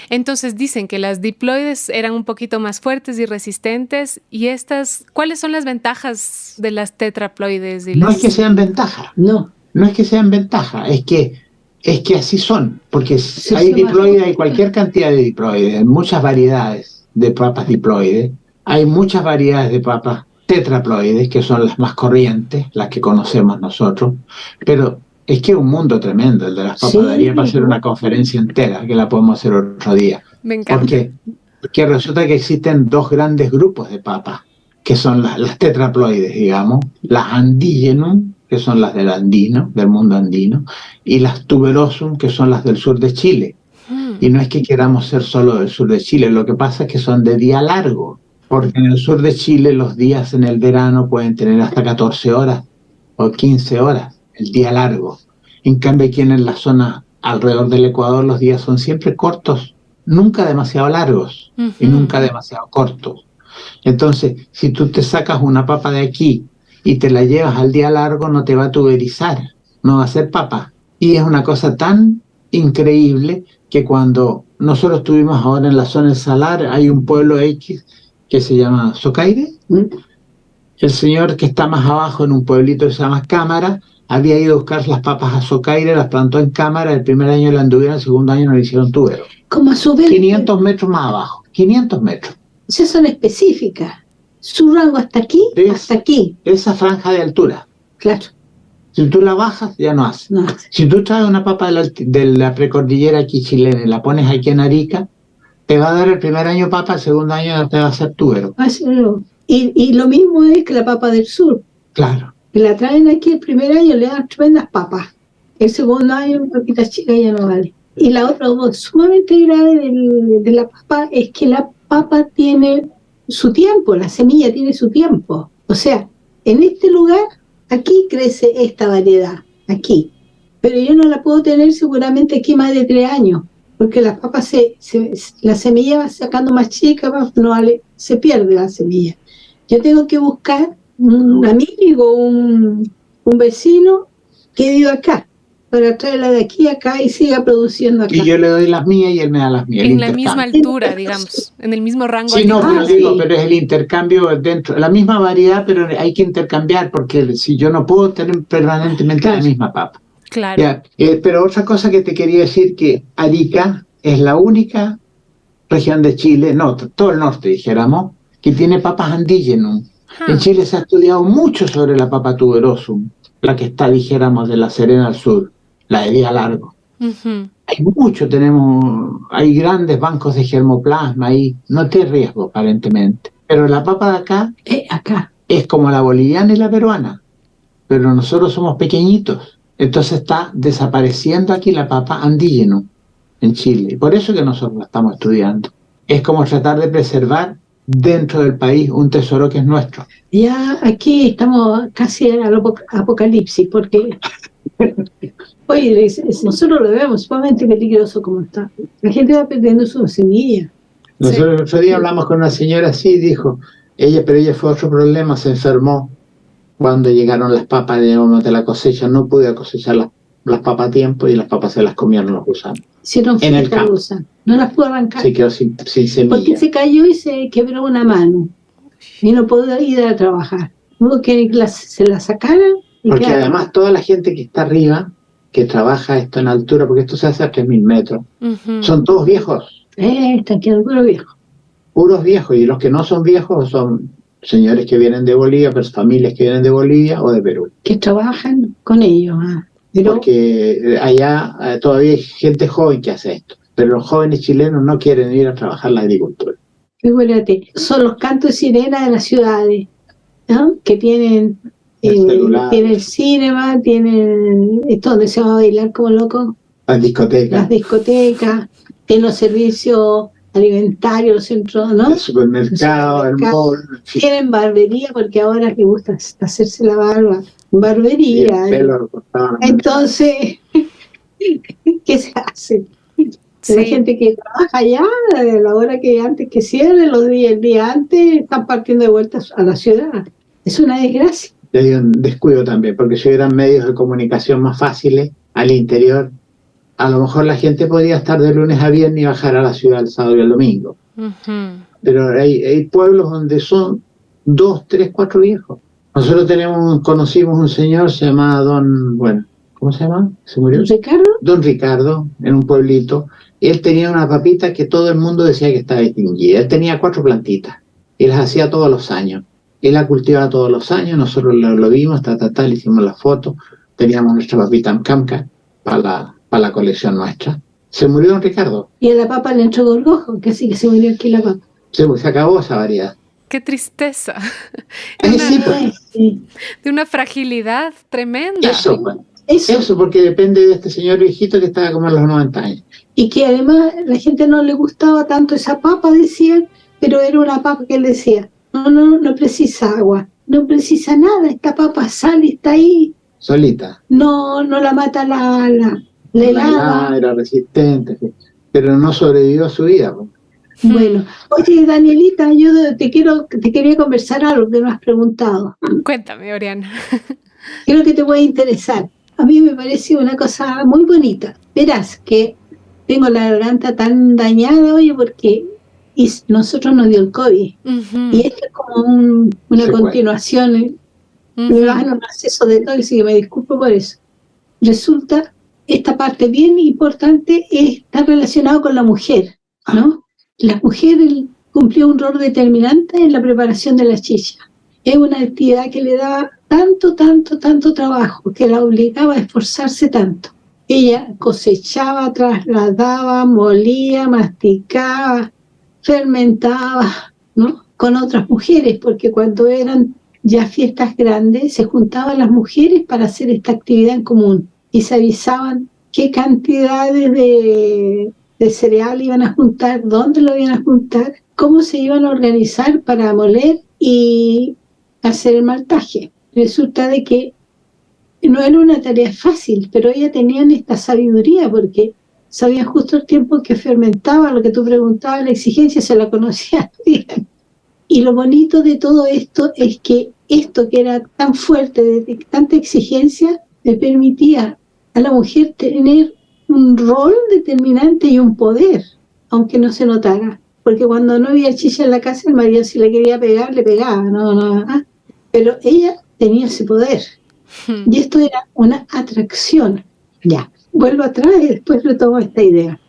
Entonces dicen que las diploides eran un poquito más fuertes y resistentes, y estas, ¿cuáles son las ventajas de las tetraploides? No es que sean ventaja, no es que sean ventaja, es que así son, porque hay diploides, hay cualquier cantidad de diploides, hay muchas variedades de papas diploides, hay muchas variedades de papas tetraploides, que son las más corrientes, las que conocemos nosotros, pero es que es un mundo tremendo el de las papas, daría para hacer una conferencia entera, que la podemos hacer otro día. Me encanta. Porque resulta que existen 2 grandes grupos de papas, que son las tetraploides, digamos, las andigenum, que son las del andino, del mundo andino, y las tuberosum, que son las del sur de Chile. Y no es que queramos ser solo del sur de Chile, lo que pasa es que son de día largo, porque en el sur de Chile los días en el verano pueden tener hasta 14 horas o 15 horas, el día largo. En cambio aquí en la zona alrededor del Ecuador los días son siempre cortos, nunca demasiado largos y nunca demasiado cortos. Entonces, si tú te sacas una papa de aquí y te la llevas al día largo, no te va a tuberizar, no va a ser papa. Y es una cosa tan increíble que cuando nosotros estuvimos ahora en la zona del Salar, hay un pueblo X que se llama Socaire. El señor que está más abajo en un pueblito que se llama Cámara, había ido a buscar las papas a Socaire, las plantó en Cámara, el primer año la anduvieron, el segundo año no le hicieron tubero. ¿Cómo a su vez? 500 metros más abajo, 500 metros. Esas son específicas. su rango hasta aquí, ¿Ves? hasta aquí. Esa franja de altura. Claro, Si tú la bajas, ya no hace. no. Si tú traes una papa de la precordillera aquí chilena y la pones aquí en Arica, te va a dar el primer año papa, el segundo año te va a hacer tubero. Y lo mismo es que la papa del sur. Claro. Que la traen aquí el primer año, le dan tremendas papas. El segundo año, un poquito chica, ya no vale. Y la otra cosa sumamente grave de la papa es que la papa tiene su tiempo, la semilla tiene su tiempo. O sea, en este lugar, aquí crece esta variedad, aquí. Pero yo no la puedo tener seguramente aquí más de 3 años, porque las papas, la semilla va sacando más chica, no vale, se pierde la semilla. Yo tengo que buscar un amigo, un vecino que viva acá, para traerla de aquí a acá y siga produciendo acá. Y yo le doy las mías y él me da las mías. En la misma altura, digamos, en el mismo rango. Sí, no, pero sí. digo, pero es el intercambio dentro, la misma variedad, pero hay que intercambiar, porque si yo no puedo tener permanentemente la misma papa. Claro. Ya, pero otra cosa que te quería decir, que Arica es la única región de Chile, no, todo el norte, dijéramos, que tiene papas andígenas. En Chile se ha estudiado mucho sobre la papa tuberosum, la que está, dijéramos, de La Serena al sur, la de día largo. Hay mucho, hay grandes bancos de germoplasma ahí, no te riesgo aparentemente. Pero la papa de acá es como la boliviana y la peruana, pero nosotros somos pequeñitos. Entonces está desapareciendo aquí la papa andígena en Chile. Y por eso que nosotros la estamos estudiando. Es como tratar de preservar dentro del país un tesoro que es nuestro. Ya aquí estamos casi al apocalipsis, porque oye, nosotros lo vemos sumamente peligroso como está. La gente va perdiendo su semilla. Nosotros el otro día hablamos con una señora así, dijo, pero ella fue otro problema, se enfermó cuando llegaron las papas de la cosecha, no pude cosechar las papas a tiempo y las papas se las comieron los gusanos. Hicieron en el campo. No las pudo arrancar. Se quedó sin semilla. Porque se cayó y se quebró una mano y no pudo ir a trabajar. Hubo que se la sacaran. Porque además toda la gente que está arriba, que trabaja esto en altura, porque esto se hace a 3.000 metros, son todos viejos. Están quedando puros viejos. Puros viejos, y los que no son viejos son señores que vienen de Bolivia, pero familias que vienen de Bolivia o de Perú. Que trabajan con ellos. Pero porque allá todavía hay gente joven que hace esto, pero los jóvenes chilenos no quieren ir a trabajar la agricultura. Fíjate, son los cantos de sirena de las ciudades, ¿no? Que tienen el cinema, tienen esto donde se va a bailar como loco. Las discotecas, tienen los servicios alimentarios, los centros, ¿no? El supermercado, el mall. Tienen barbería, porque ahora les gusta hacerse la barba. Barbería. Entonces, ¿qué se hace? Sí. La gente que trabaja allá, a la hora que antes que cierre, el día antes, están partiendo de vuelta a la ciudad. Es una desgracia. Y hay un descuido también, porque si hubieran medios de comunicación más fáciles al interior, a lo mejor la gente podría estar de lunes a viernes y bajar a la ciudad el sábado y el domingo. Pero hay pueblos donde son 2, 3, 4 viejos. Nosotros conocimos un señor, se llamaba ¿cómo se llama? ¿Se murió? Don Ricardo, en un pueblito. Él tenía una papita que todo el mundo decía que estaba extinguida. Él tenía 4 plantitas y las hacía todos los años. Él la cultivaba todos los años, nosotros lo vimos, le hicimos la foto, teníamos nuestra papita Amcamca para la colección nuestra. Se murió Don Ricardo. Y a la papa le entró gorgojo, que sí que se murió aquí la papa. Se acabó esa variedad. ¡Qué tristeza! De una fragilidad tremenda. Eso, porque depende de este señor viejito que estaba como a los 90 años. Y que además la gente no le gustaba tanto esa papa, decían, pero era una papa que él decía, no precisa agua, no precisa nada, esta papa sale y está ahí. Solita. No la mata la helada. Era resistente, pero no sobrevivió a su vida. Bueno, oye, Danielita, yo te quería conversar algo que no has preguntado. Cuéntame, Oriana. Creo que te puede interesar. A mí me parece una cosa muy bonita. Verás que tengo la garganta tan dañada, oye, porque nosotros nos dio el COVID. Y esto es como una continuación. Me van a un acceso de todo, así que me disculpo por eso. Resulta, esta parte bien importante está relacionada con la mujer, ¿no? La mujer, cumplía un rol determinante en la preparación de la chicha. Es una actividad que le daba tanto trabajo, que la obligaba a esforzarse tanto. Ella cosechaba, trasladaba, molía, masticaba, fermentaba, ¿no? Con otras mujeres, porque cuando eran ya fiestas grandes, se juntaban las mujeres para hacer esta actividad en común y se avisaban qué cantidades de cereal iban a juntar, dónde lo iban a juntar, cómo se iban a organizar para moler y hacer el maltaje. Resulta de que no era una tarea fácil, pero ellas tenían esta sabiduría porque sabían justo el tiempo que fermentaba, lo que tú preguntabas, la exigencia se la conocían bien. Y lo bonito de todo esto es que esto que era tan fuerte, de tanta exigencia, le permitía a la mujer tener un rol determinante y un poder, aunque no se notara. Porque cuando no había chicha en la casa, el marido si le quería pegar, le pegaba, pero ella tenía ese poder. Y esto era una atracción. Ya, vuelvo atrás y después retomo esta idea.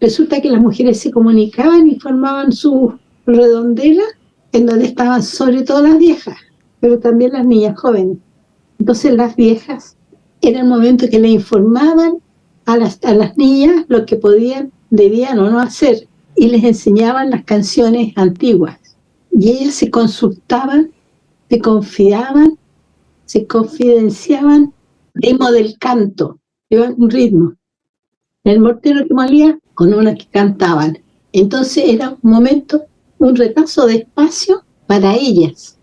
Resulta que las mujeres se comunicaban y formaban su redondela en donde estaban sobre todo las viejas, pero también las niñas jóvenes. Entonces las viejas era el momento que le informaban a las niñas lo que debían o no hacer, y les enseñaban las canciones antiguas. Y ellas se consultaban, se confiaban, se confidenciaban ritmo del canto, llevan un ritmo. El mortero que molía con una que cantaban. Entonces era un momento, un repaso de espacio para ellas,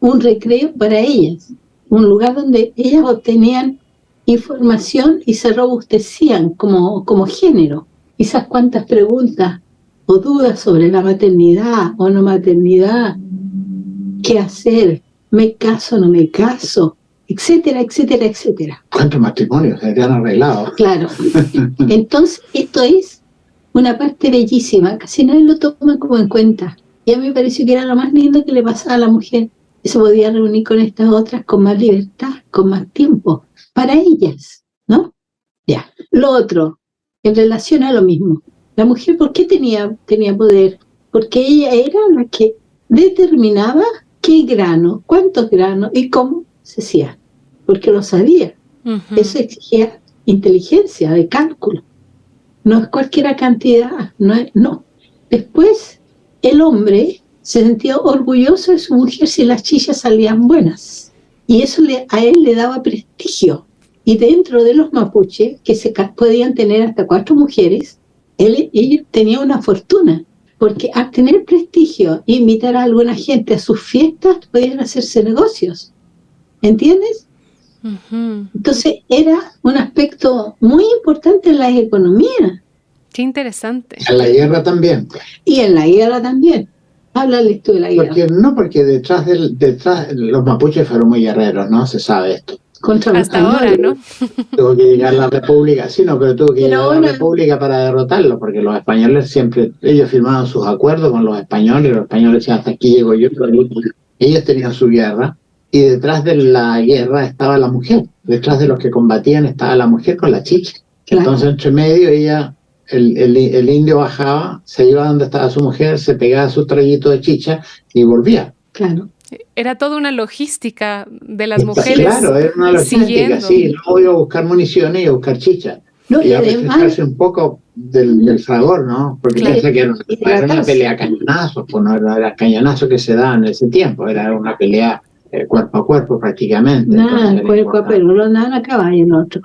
un recreo para ellas, un lugar donde ellas obtenían información y se robustecían como género. Quizás cuántas preguntas o dudas sobre la maternidad o no maternidad, qué hacer, me caso, no me caso, etcétera. ¿Cuántos matrimonios se han arreglado? Claro. Entonces, esto es una parte bellísima, casi nadie lo toma como en cuenta. Y a mí me pareció que era lo más lindo que le pasaba a la mujer, que se podía reunir con estas otras con más libertad, con más tiempo, para ellas, ¿no? Ya. Lo otro, en relación a lo mismo, la mujer, ¿por qué tenía poder? Porque ella era la que determinaba qué grano, cuántos granos y cómo se hacía, porque lo sabía. Uh-huh. Eso exigía inteligencia de cálculo. No es cualquier cantidad, no. Después, el hombre se sentía orgulloso de su mujer si las chichas salían buenas. Y eso a él le daba prestigio. Y dentro de los mapuches, que podían tener hasta 4 mujeres, él tenía una fortuna. Porque al tener prestigio e invitar a alguna gente a sus fiestas, podían hacerse negocios. ¿Entiendes? Uh-huh. Entonces era un aspecto muy importante en la economía. Qué interesante. En la guerra también. Y en la guerra también. Háblales tú de la guerra. Porque detrás los mapuches fueron muy guerreros, ¿no? Se sabe esto. Hasta ahora, ¿no? Tuvo que llegar la república, sí, no, pero tuvo que llegar la república para derrotarlo, porque los españoles siempre, ellos firmaban sus acuerdos con los españoles decían, hasta aquí llego yo, ellos tenían su guerra, y detrás de la guerra estaba la mujer, detrás de los que combatían estaba la mujer con la chicha. Claro. Entonces, entre medio, el indio bajaba, se iba donde estaba su mujer, se pegaba su traguito de chicha y volvía. Claro. Era toda una logística de las mujeres. Claro, era una logística, siguiendo. Sí. Luego iba a buscar municiones y a buscar chicha. No, y a refrescarse un poco del fragor, ¿no? Porque claro, piensa que era una pelea a cañonazos, pues no era cañonazo que se daba en ese tiempo, era una pelea cuerpo a cuerpo prácticamente. Nada, cuerpo a cuerpo, no andaban a caballo nosotros.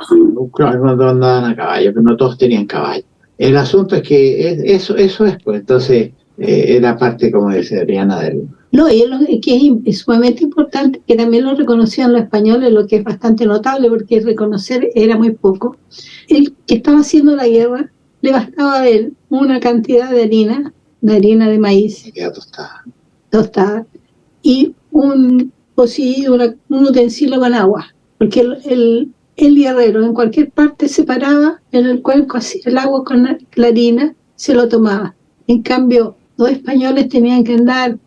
Claro, no andaban a caballo, pero no todos tenían caballo. El asunto es que eso es, pues, entonces era parte, como dice Adriana, del... No, y lo que es sumamente importante, que también lo reconocían los españoles, lo que es bastante notable, porque reconocer era muy poco. El que estaba haciendo la guerra, le bastaba a él una cantidad de harina de maíz. Tostada. Y un pocillo, un utensilio con agua. Porque el guerrero en cualquier parte se paraba en el cuenco, así, el agua con la harina, se lo tomaba. En cambio, los españoles tenían que andar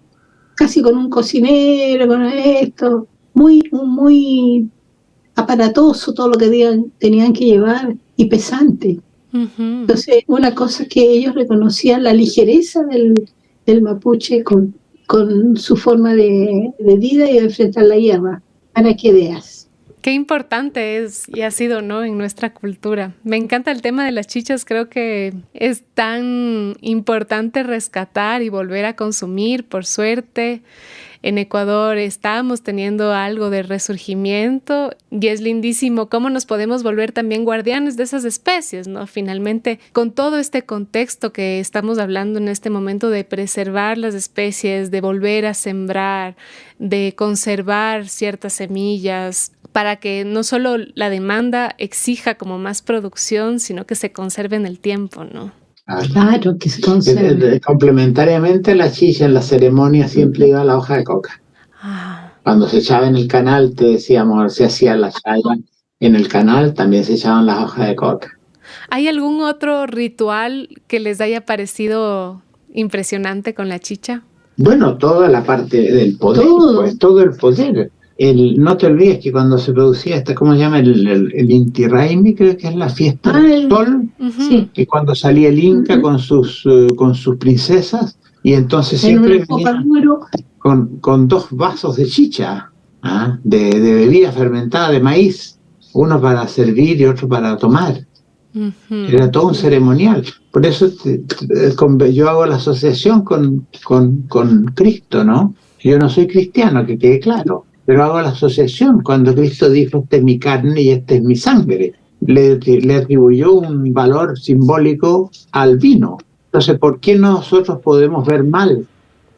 casi con un cocinero, con esto, muy aparatoso todo lo que tenían que llevar y pesante. Uh-huh. Entonces, una cosa que ellos reconocían, la ligereza del del mapuche con su forma de vida y de enfrentar la guerra, para que veas. Qué importante es y ha sido, ¿no?, en nuestra cultura. Me encanta el tema de las chichas, creo que es tan importante rescatar y volver a consumir. Por suerte, en Ecuador estamos teniendo algo de resurgimiento y es lindísimo cómo nos podemos volver también guardianes de esas especies, ¿no? Finalmente, con todo este contexto que estamos hablando en este momento de preservar las especies, de volver a sembrar, de conservar ciertas semillas, para que no solo la demanda exija como más producción, sino que se conserve en el tiempo, ¿no? Claro, que se conserve. Complementariamente, la chicha en la ceremonia siempre iba la hoja de coca. Cuando se echaba en el canal, te decíamos, se hacía la chaya en el canal, también se echaban las hojas de coca. ¿Hay algún otro ritual que les haya parecido impresionante con la chicha? Bueno, toda la parte del poder, pues todo el poder. No te olvides que cuando se producía ¿cómo se llama? El Inti Raymi, creo que es la fiesta del sol, sí. que cuando salía el Inca con sus princesas, y entonces siempre venía con 2 vasos de chicha, de bebida fermentada de maíz, uno para servir y otro para tomar. Era todo un ceremonial. Por eso yo hago la asociación con Cristo, ¿no? Yo no soy cristiano, que quede claro, pero hago la asociación cuando Cristo dijo, esta es mi carne y esta es mi sangre. Le atribuyó un valor simbólico al vino. Entonces, ¿por qué nosotros podemos ver mal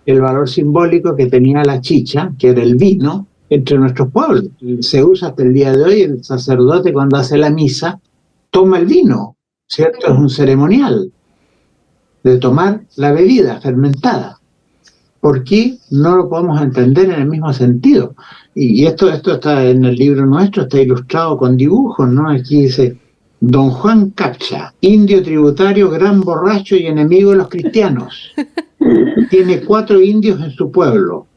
el valor simbólico que tenía la chicha, que era el vino, entre nuestros pueblos? Se usa hasta el día de hoy, el sacerdote cuando hace la misa, toma el vino, ¿cierto? Es un ceremonial de tomar la bebida fermentada. ¿Por qué no lo podemos entender en el mismo sentido? Y esto está en el libro nuestro, está ilustrado con dibujos, ¿no? Aquí dice, Don Juan Capcha, indio tributario, gran borracho y enemigo de los cristianos. Tiene 4 indios en su pueblo.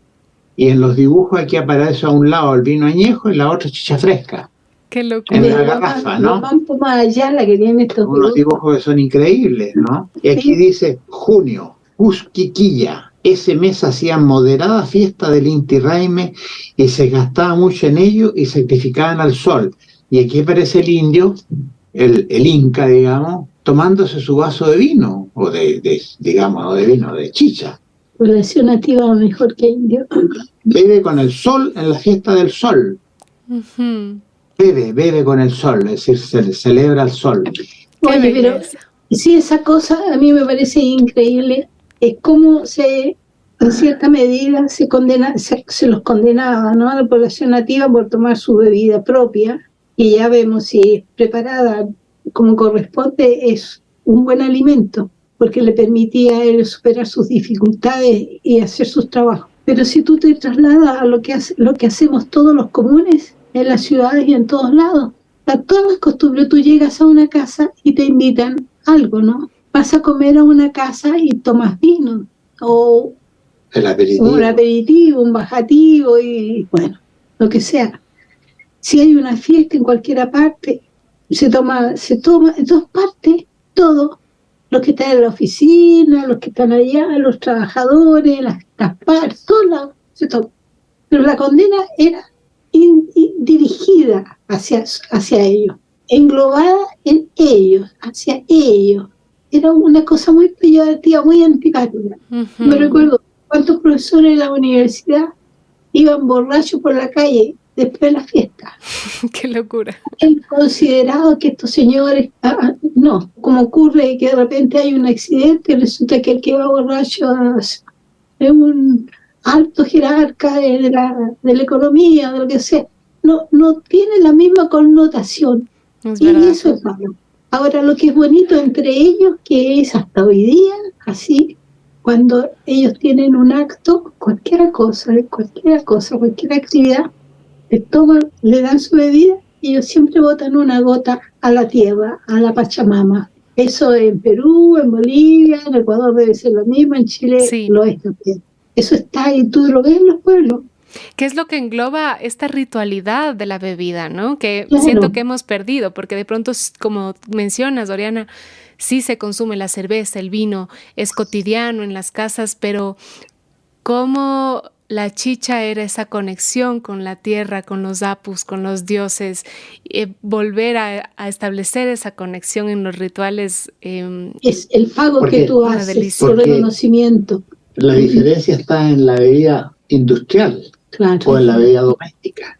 Y en los dibujos aquí aparece a un lado el vino añejo y la otra chicha fresca. Qué locura. En la garrafa, ¿no? Más allá la que tiene estos unos dibujos que son increíbles, ¿no? Y aquí dice, junio, Cusquiquilla. Ese mes hacían moderada fiesta del Inti Raymi y se gastaba mucho en ello y sacrificaban al sol. Y aquí aparece el indio, el Inca, digamos, tomándose su vaso de vino, o de vino, de chicha. Población nativa mejor que indio. Bebe con el sol en la fiesta del sol. Bebe con el sol, es decir, se celebra el sol. Oye, pero sí, esa cosa a mí me parece increíble. Es como en cierta medida se los condenaba, ¿no?, a la población nativa por tomar su bebida propia, y ya vemos si es preparada como corresponde, es un buen alimento, porque le permitía a él superar sus dificultades y hacer sus trabajos. Pero si tú te trasladas a lo que hacemos todos los comunes, en las ciudades y en todos lados, a todas las costumbres, tú llegas a una casa y te invitan algo, ¿no? Vas a comer a una casa y tomas vino, o un aperitivo, un bajativo, y bueno, lo que sea. Si hay una fiesta en cualquier parte, se toma en todas partes, todo. Los que están en la oficina, los que están allá, los trabajadores, las partes, todos lados se toma. Pero la condena era dirigida hacia ellos, englobada en ellos, hacia ellos. Era una cosa muy peyorativa, muy antipática. Me recuerdo cuántos profesores de la universidad iban borrachos por la calle después de la fiesta. ¡Qué locura! Es considerado que estos señores, no, como ocurre que de repente hay un accidente y resulta que el que va borracho es un alto jerarca de la economía, de lo que sea. No tiene la misma connotación. Y eso es malo. Ahora, lo que es bonito entre ellos, que es hasta hoy día, así, cuando ellos tienen un acto, cualquier actividad, le dan su bebida y ellos siempre botan una gota a la tierra, a la Pachamama. Eso en Perú, en Bolivia, en Ecuador debe ser lo mismo, en Chile lo es también. Eso está ahí, tú lo ves en los pueblos. ¿Qué es lo que engloba esta ritualidad de la bebida, ¿no? Que claro, siento que hemos perdido, porque de pronto, como mencionas, Oriana, sí se consume la cerveza, el vino, es cotidiano en las casas, pero cómo la chicha era esa conexión con la tierra, con los apus, con los dioses, volver a establecer esa conexión en los rituales. Es el pago que tú una haces, delicia. el reconocimiento. La diferencia está en la bebida industrial Claro. o en la bebida doméstica,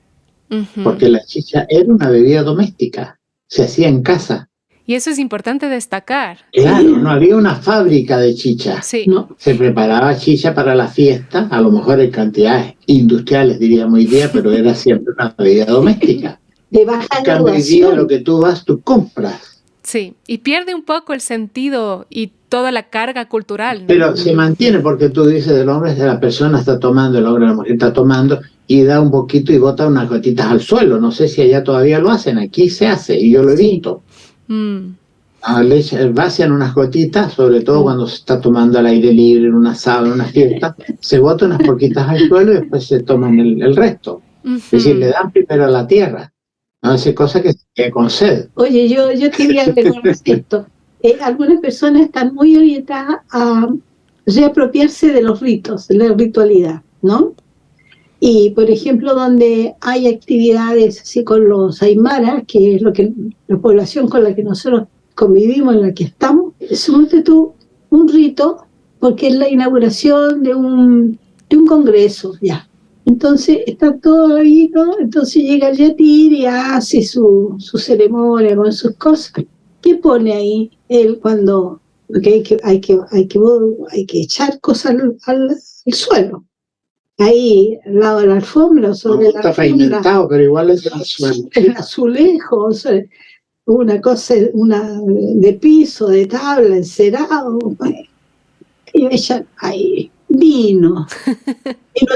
Ujú. porque la chicha era una bebida doméstica, se hacía en casa. Y eso es importante destacar. Claro, no había una fábrica de chicha. Sí. No, Se preparaba chicha para la fiesta, a lo mejor en cantidades industriales, diríamos hoy día, pero era siempre una bebida doméstica. de baja En cambio, hoy día lo graduación. que tú vas, tú compras. Sí, y pierde un poco el sentido y toda la carga cultural, ¿no? Pero se mantiene porque tú dices del hombre, de la persona está tomando, el hombre, la mujer está tomando y da un poquito y bota unas gotitas al suelo. No sé si allá todavía lo hacen, aquí se hace y yo lo he Sí. visto. Mm, Vacian unas gotitas, sobre todo cuando se está tomando al aire libre, en un asado, en una fiesta, se botan unas poquitas al suelo y después se toman el resto. ujú. Es decir, le dan primero a la tierra. No hace cosa que se quede con sed. Oye, yo quería recordar esto. Algunas personas están muy orientadas a reapropiarse de los ritos, de la ritualidad, ¿no? Y, por ejemplo, donde hay actividades así con los aymaras, que es la población con la que nosotros convivimos, en la que estamos, súmate tú un rito, porque es la inauguración de un congreso, ya. Entonces está todo ahí, ¿no? Entonces llega el yatir y hace su ceremonia con sus cosas. ¿Qué pone ahí él cuando porque hay que echar cosas al suelo? Ahí, al lado de la alfombra, o sobre la Está alfombra, pavimentado, pero igual es el suelo. el azulejo, o sea, una cosa de piso, de tabla, encerado. Y ella, ahí, vino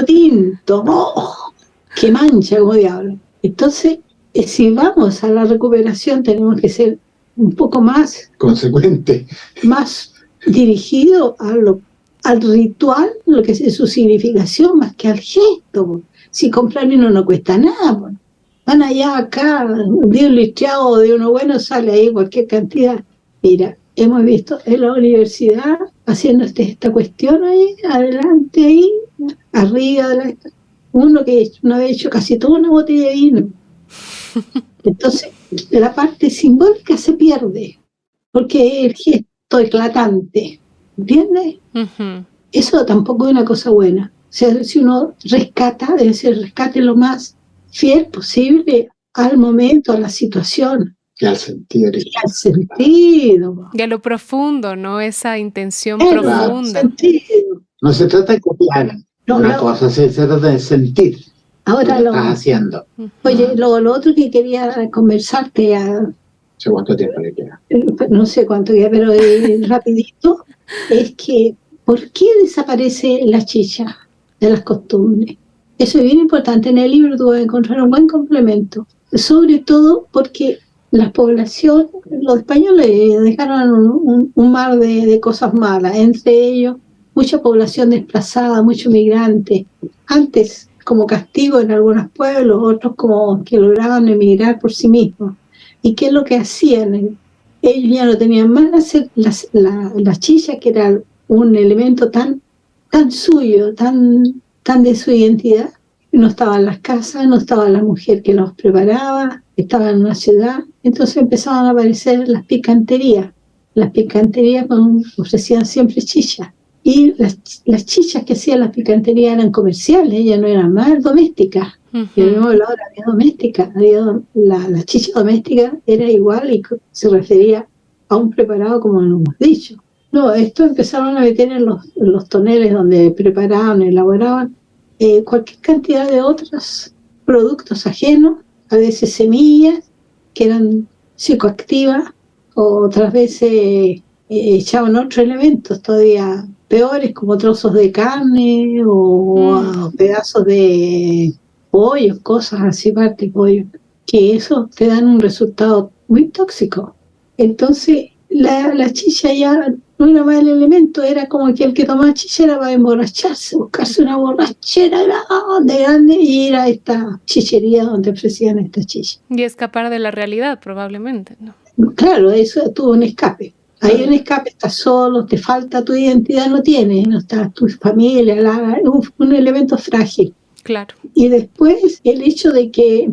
tinto, ¡oh! Que mancha como diablo. Entonces, si vamos a la recuperación, tenemos que ser un poco más Consecuente. dirigido al ritual, lo que es su significación, más que al gesto. Si comprar vino no cuesta nada. Van allá, acá, de un litrado de uno bueno, sale ahí cualquier cantidad. Mira, hemos visto en la universidad haciendo esta cuestión ahí, adelante ahí, arriba de uno que una vez hecho casi toda una botella de vino. Entonces, la parte simbólica se pierde, porque el gesto eclatante, ¿entiendes? Ujú. Eso tampoco es una cosa buena. O sea, si uno rescata, debe ser rescate lo más fiel posible al momento, a la situación, Y al sentido. y al sentido. Y a lo profundo, ¿no? Esa intención Claro, profunda. sentido. No se trata de copiar una cosa, se trata de sentir Ahora lo que estás haciendo. Oye, lo otro que quería conversarte, ¿Hace cuánto tiempo le queda? no sé cuánto queda, pero rapidito, es que ¿por qué desaparece la chicha de las costumbres? Eso es bien importante. En el libro tú vas a encontrar un buen complemento, sobre todo porque la población, los españoles dejaron un mar de cosas malas, entre ellos mucha población desplazada, muchos migrantes. Antes, como castigo en algunos pueblos, otros como que lograban emigrar por sí mismos. ¿Y qué es lo que hacían? Ellos ya no tenían más la chicha, que era un elemento tan suyo, tan de su identidad. No estaban las casas, no estaba la mujer que los preparaba, estaban en una ciudad. Entonces empezaban a aparecer las picanterías. Las picanterías ofrecían siempre chicha. Y las chichas que hacían las picanterías eran comerciales, ellas no eran más domésticas. Y habíamos hablado de la vida doméstica. La chicha doméstica era igual y se refería a un preparado, como lo hemos dicho. No, esto empezaron a meter en los toneles donde preparaban, elaboraban cualquier cantidad de otros productos ajenos, a veces semillas que eran psicoactivas, o otras veces echaban otros elementos todavía peores, como trozos de carne o pedazos de pollo, cosas así, parte de pollo, que eso te dan un resultado muy tóxico. Entonces la chicha ya no era más el elemento, era como que el que tomaba chicha era para emborracharse, buscarse una borrachera grande y ir a esta chichería donde ofrecían esta chicha. Y escapar de la realidad, probablemente, ¿no? Claro, eso tuvo un escape. Hay un escape, estás solo, te falta tu identidad, no tienes, no está tu familia, un elemento frágil. Claro. Y después el hecho de que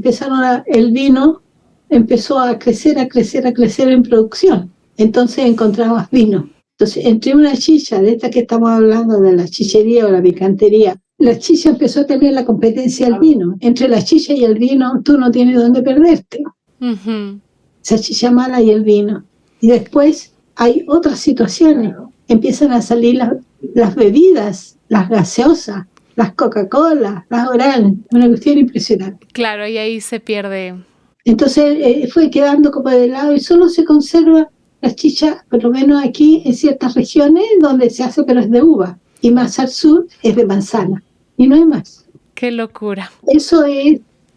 el vino empezó a crecer en producción. Entonces encontrabas vino. Entonces, entre una chicha, de esta que estamos hablando, de la chichería o la picantería, la chicha empezó a tener la competencia del vino. Entre la chicha y el vino, tú no tienes dónde perderte. Uh-huh. Esa chicha mala y el vino. Y después hay otras situaciones. Empiezan a salir las bebidas, las gaseosas, las Coca-Cola, las Oral. Una cuestión impresionante. Claro, y ahí se pierde. Entonces fue quedando como de lado y solo se conserva la chicha, por lo menos aquí en ciertas regiones donde se hace, pero es de uva. Y más al sur es de manzana. Y no hay más. ¡Qué locura! Eso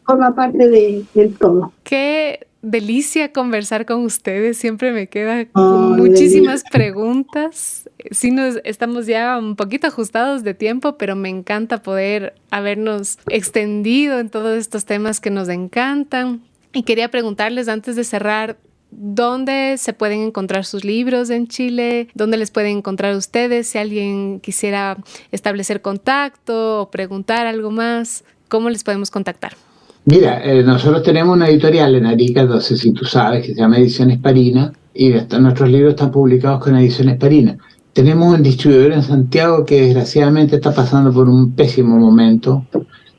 forma parte del todo. ¡Qué delicia conversar con ustedes! Siempre me quedan muchísimas preguntas. Sí, estamos ya un poquito ajustados de tiempo, pero me encanta poder habernos extendido en todos estos temas que nos encantan. Y quería preguntarles antes de cerrar, ¿dónde se pueden encontrar sus libros en Chile? ¿Dónde les pueden encontrar ustedes? Si alguien quisiera establecer contacto o preguntar algo más, ¿cómo les podemos contactar? Mira, nosotros tenemos una editorial en Arica, no sé si tú sabes, que se llama Ediciones Parina, y nuestros libros están publicados con Ediciones Parina. Tenemos un distribuidor en Santiago que desgraciadamente está pasando por un pésimo momento,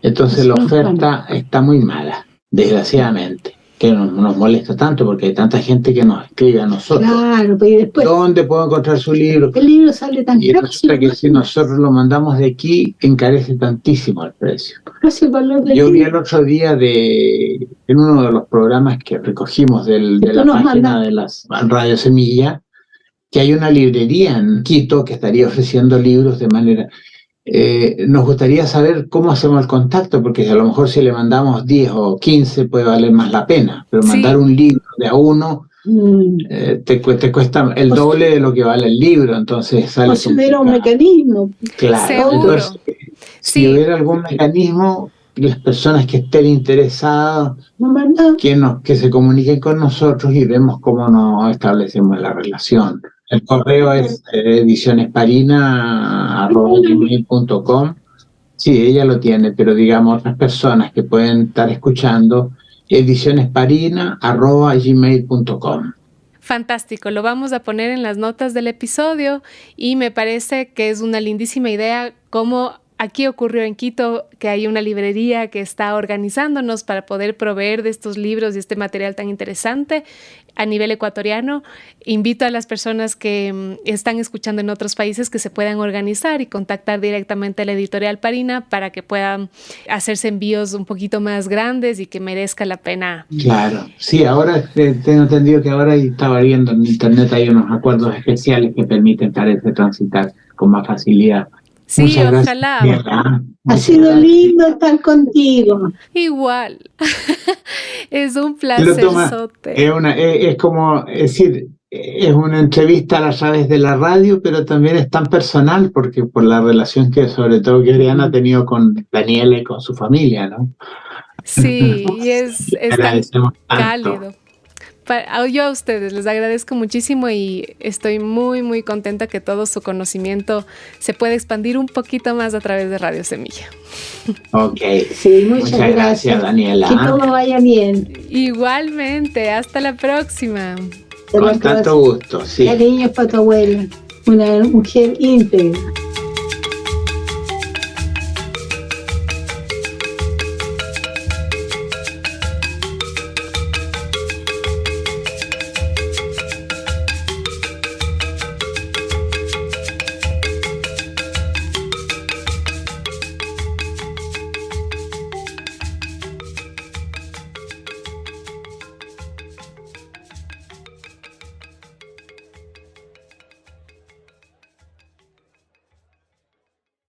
entonces la oferta está muy mala, desgraciadamente, que nos molesta tanto porque hay tanta gente que nos escribe a nosotros. Claro, pues después, ¿dónde puedo encontrar su libro? El libro sale tan y resulta que si nosotros lo mandamos de aquí, encarece tantísimo el precio. Casi el valor del Yo vi libro. el otro día en uno de los programas que recogimos de la página de las Radio Semilla, que hay una librería en Quito que estaría ofreciendo libros de manera... nos gustaría saber cómo hacemos el contacto, porque a lo mejor si le mandamos 10 o 15 puede valer más la pena, pero mandar un libro de a uno te cuesta el doble de lo que vale el libro, entonces sale considera un mecanismo. Claro, seguro. Entonces, si hubiera algún mecanismo, las personas que estén interesadas, que se comuniquen con nosotros y vemos cómo nos establecemos la relación. El correo es edicionesparina@gmail.com. Sí, ella lo tiene, pero digamos otras personas que pueden estar escuchando, edicionesparina@gmail.com. Fantástico, lo vamos a poner en las notas del episodio y me parece que es una lindísima idea como aquí ocurrió en Quito, que hay una librería que está organizándonos para poder proveer de estos libros y este material tan interesante a nivel ecuatoriano. Invito a las personas que están escuchando en otros países que se puedan organizar y contactar directamente a la editorial Parina para que puedan hacerse envíos un poquito más grandes y que merezca la pena. Claro, sí, ahora tengo entendido que ahora estaba viendo en internet hay unos acuerdos especiales que permiten parece transitar con más facilidad. Sí, muchas ojalá. Gracias. Ha sido lindo estar contigo. Igual. Es un placer. Es como, es decir, es una entrevista a través de la radio, pero también es tan personal porque por la relación que sobre todo que Oriana ha tenido con Daniela y con su familia, ¿no? Sí, y es tan cálido. Tanto. Yo a ustedes les agradezco muchísimo y estoy muy, muy contenta que todo su conocimiento se pueda expandir un poquito más a través de Radio Semilla. Ok. Sí, muchas gracias, Daniela. Que todo vaya bien. Igualmente, hasta la próxima. Con tanto gusto, sí. Cariños para tu abuela, una mujer íntegra.